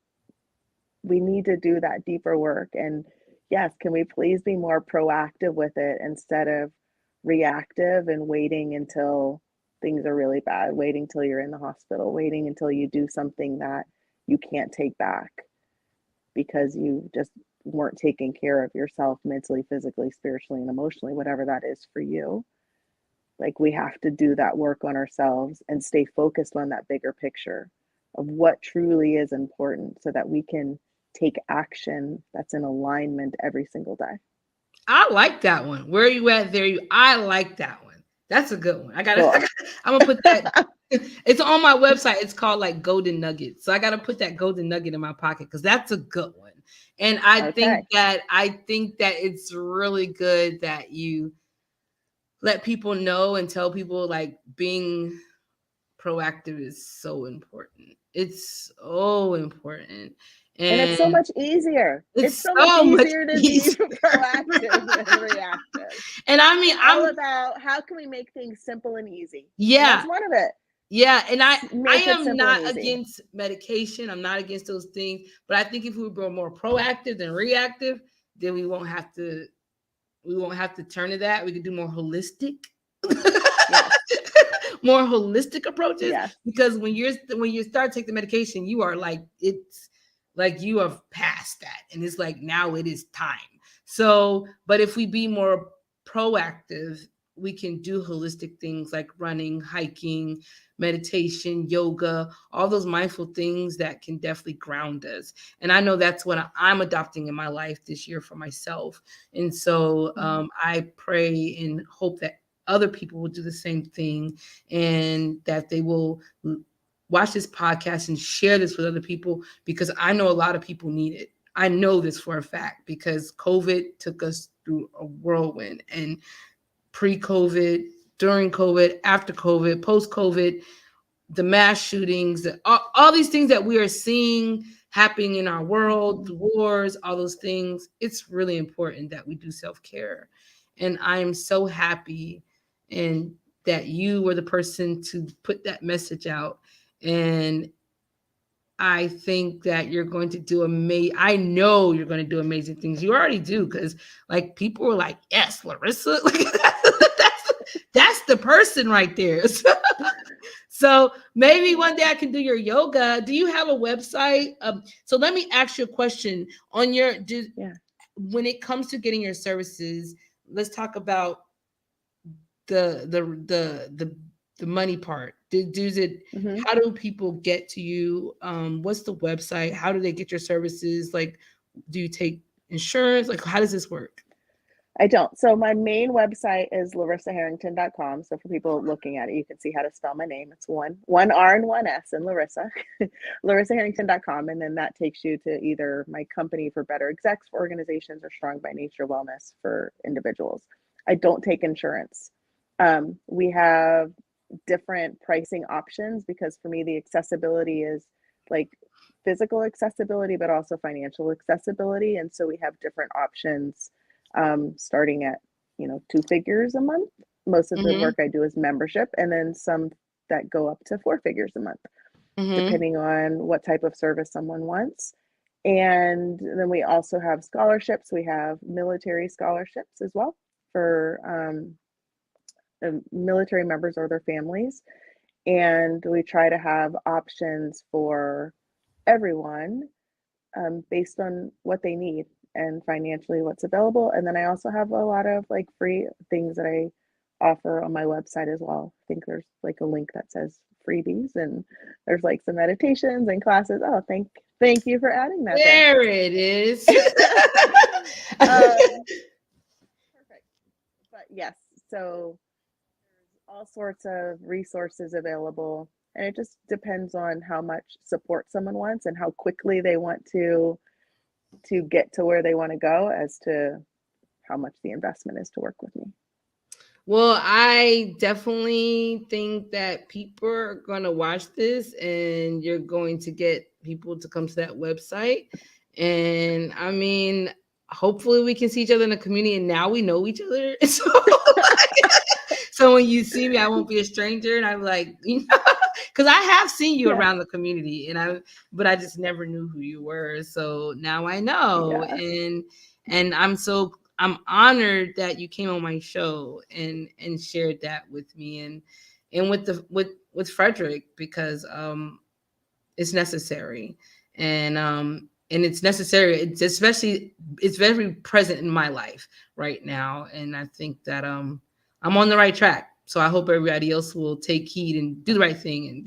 we need to do that deeper work. And yes, can we please be more proactive with it instead of reactive and waiting until things are really bad, waiting till you're in the hospital, waiting until you do something that you can't take back because you just weren't taking care of yourself mentally, physically, spiritually, and emotionally, whatever that is for you. Like we have to do that work on ourselves and stay focused on that bigger picture of what truly is important so that we can take action that's in alignment every single day. I like that one. Where are you at? There you. I like that one. That's a good one. I got. Cool. I'm gonna put that. It's on my website. It's called like Golden Nuggets. So I got to put that golden nugget in my pocket because that's a good one. And Okay. I think that it's really good that you let people know and tell people like being proactive is so important. It's so important. And it's so And much easier. It's it's so much so much easier to be easier. proactive than reactive. And I mean, It's all about how can we make things simple and easy? And yeah, that's one of it. yeah. And I Make it am simple and not easy. against medication. I'm not against those things. But I think if we were more proactive than reactive, then we won't have to turn to that. We could do more holistic. Yes. More holistic approaches Yes. because when you start taking the medication, you are like it's like you are past that, and it's like now it is time. So, but if we be more proactive, we can do holistic things like running, hiking, meditation, yoga, all those mindful things that can definitely ground us. And I know that's what I'm adopting in my life this year for myself. And so I pray and hope that other people will do the same thing and that they will watch this podcast and share this with other people because I know a lot of people need it. I know this for a fact because COVID took us through a whirlwind, and pre-COVID, during COVID, after COVID, post-COVID, the mass shootings, all these things that we are seeing happening in our world, the wars, all those things, it's really important that we do self-care. And I'm so happy and that you were the person to put that message out. And I think that you're going to do amazing. I know you're going to do amazing things. You already do because, like, people were like, "Yes, Larisa, like, that's the person right there." So maybe one day I can do your yoga. Do you have a website? So let me ask you a question. On your Yeah. when it comes to getting your services, let's talk about the the the the the money part. Does it? Hmm. How do people get to you? What's the website? How do they get your services? Like, do you take insurance? Like, how does this work? I don't. So my main website is LarissaHarrington.com. So for people looking at it, you can see how to spell my name. It's one R and one S in Larissa. LarissaHarrington.com. And then that takes you to either my company for better execs for organizations or Strong by Nature Wellness for individuals. I don't take insurance. We have different pricing options because for me, the accessibility is like physical accessibility, but also financial accessibility. And so we have different options starting at, 2 figures a month. Most of the Mm-hmm. work I do is membership, and then some that go up to 4 figures a month, Mm-hmm. depending on what type of service someone wants. And then we also have scholarships. We have military scholarships as well for military members or their families. And we try to have options for everyone based on what they need and financially what's available. And then I also have a lot of like free things that I offer on my website as well. I think there's like a link that says freebies and there's like some meditations and classes. Oh, thank you for adding that there. There it is. um, Perfect. But yes, so there's all sorts of resources available. And it just depends on how much support someone wants and how quickly they want to get to where they want to go as to how much the investment is to work with me. Well, I definitely think that people are going to watch this and you're going to get people to come to that website. And I mean, hopefully we can see each other in the community and now we know each other. So when you see me, I won't be a stranger. And I'm like, because I have seen you Yeah. around the community but I just never knew who you were. So now I know. Yeah. And I'm honored that you came on my show and shared that with me and with Frederick because it's necessary and it's necessary. It's very present in my life right now, and I think that I'm on the right track. So I hope everybody else will take heed and do the right thing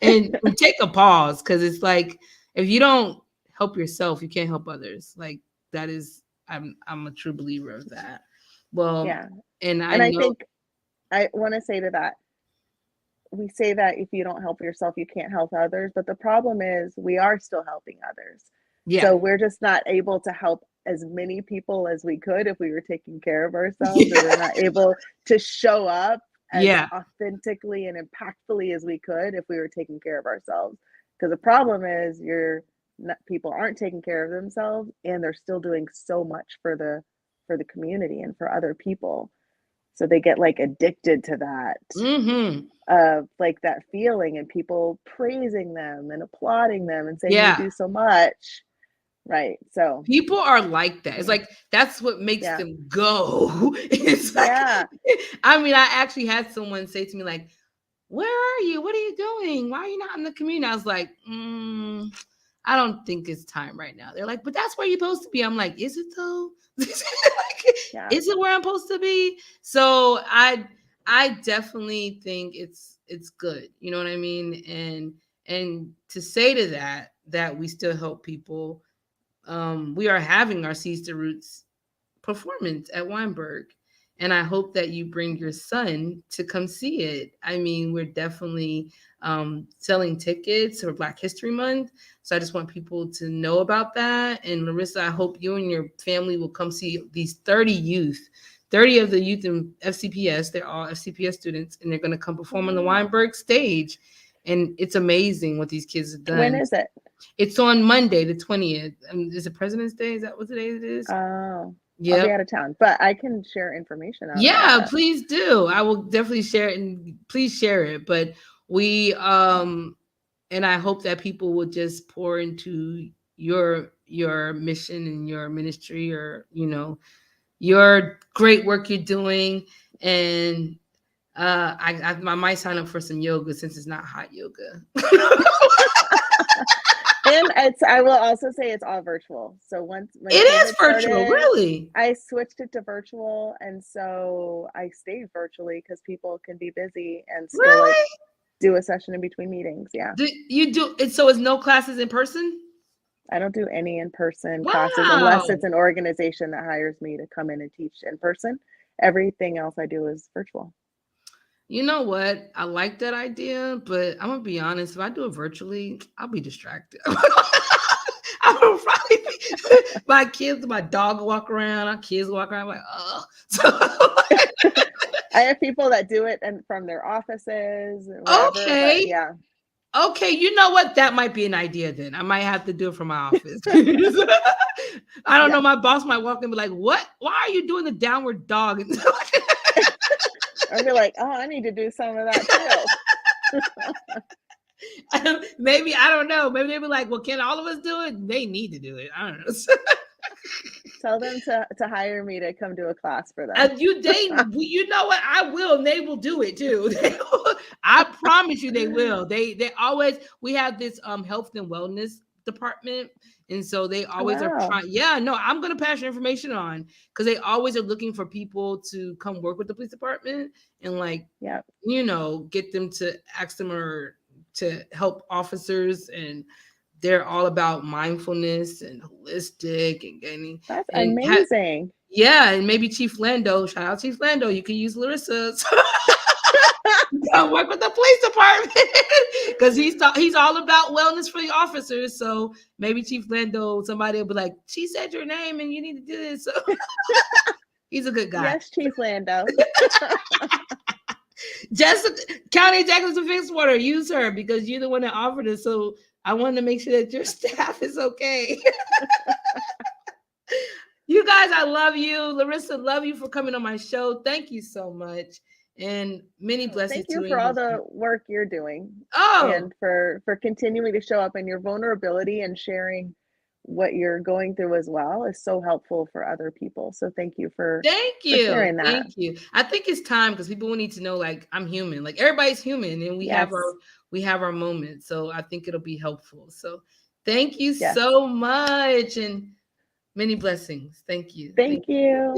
and take a pause because it's like if you don't help yourself, you can't help others. Like that is I'm a true believer of that. Well, Yeah. and I And I know think I want to say to that, we say that if you don't help yourself, you can't help others. But the problem is we are still helping others. Yeah. So we're just not able to help as many people as we could if we were taking care of ourselves, or we're not able to show up as Yeah. authentically and impactfully as we could if we were taking care of ourselves. Because the problem is people aren't taking care of themselves, and they're still doing so much for the community and for other people. So they get like addicted to that, Mm-hmm. like that feeling, and people praising them and applauding them and saying you Yeah. do so much. Right. So People are like that. It's yeah. like that's what makes Yeah. them go. It's like, Yeah. I mean, I actually had someone say to me, like, where are you? What are you doing? Why are you not in the community? I was like, I don't think it's time right now. They're like, but that's where you're supposed to be. I'm like, is it though? Like, Yeah. is it where I'm supposed to be? So I definitely think it's good. You know what I mean? And to say to that we still help people. We are having our Seize the Roots performance at Weinberg. And I hope that you bring your son to come see it. I mean, we're definitely selling tickets for Black History Month. So I just want people to know about that. And Larisa, I hope you and your family will come see these 30 youth. 30 of the youth in FCPS, they're all FCPS students, and they're going to come perform on the Weinberg stage. And it's amazing what these kids have done. When is it? It's on Monday, the 20th. Is it President's Day? Is that what today it is? Oh, Yeah. I'll be out of town, but I can share information out Yeah, about that. please do. I will definitely share it, and please share it. But we and I hope that people will just pour into your mission and your ministry, or your great work you're doing. And I might sign up for some yoga since it's not hot yoga. And I will also say it's all virtual. So when it is COVID virtual, started, really. I switched it to virtual, and so I stayed virtually because people can be busy and still Really? like do a session in between meetings. Yeah. Do you do it? So it's no classes in person? I don't do any in-person classes unless it's an organization that hires me to come in and teach in person. Everything else I do is virtual. You know what? I like that idea, but I'm gonna be honest. If I do it virtually, I'll be distracted. I will probably my kids, my dog walk around, our kids walk around like, oh. So, I have people that do it and from their offices and whatever. Okay. But yeah. Okay, you know what? That might be an idea then. I might have to do it from my office. I don't know. My boss might walk in and be like, what? Why are you doing the downward dog? Or be like, oh, I need to do some of that too. Maybe, I don't know. Maybe they'll be like, well, can all of us do it? They need to do it. I don't know. Tell them to hire me to come do a class for them. You know what? I will, and they will do it too. I promise you they will. They always, we have this health and wellness department, and so they always are trying. Yeah, no, I'm gonna pass your information on, because they always are looking for people to come work with the police department and get them to ask them or to help officers, and they're all about mindfulness and holistic and getting. That's amazing. Yeah, and maybe Chief Lando, shout out Chief Lando, you can use Larisa. Come work with the police department, because he's all about wellness for the officers. So maybe Chief Lando, somebody will be like, she said your name and you need to do this. So he's a good guy. Yes, Chief Lando. Jessica, County Jacqueline Fitzwater, use her because you're the one that offered it. So I wanted to make sure that your staff is okay. You guys, I love you. Larisa, love you for coming on my show. Thank you so much. And many blessings to you. Thank you for all the work you're doing. And for continuing to show up, and your vulnerability and sharing what you're going through as well is so helpful for other people. So thank you for sharing that. Thank you. I think it's time, because people will need to know, like, I'm human. Like, everybody's human, and we have our moments. So I think it'll be helpful. So thank you so much, and many blessings. Thank you. Thank you.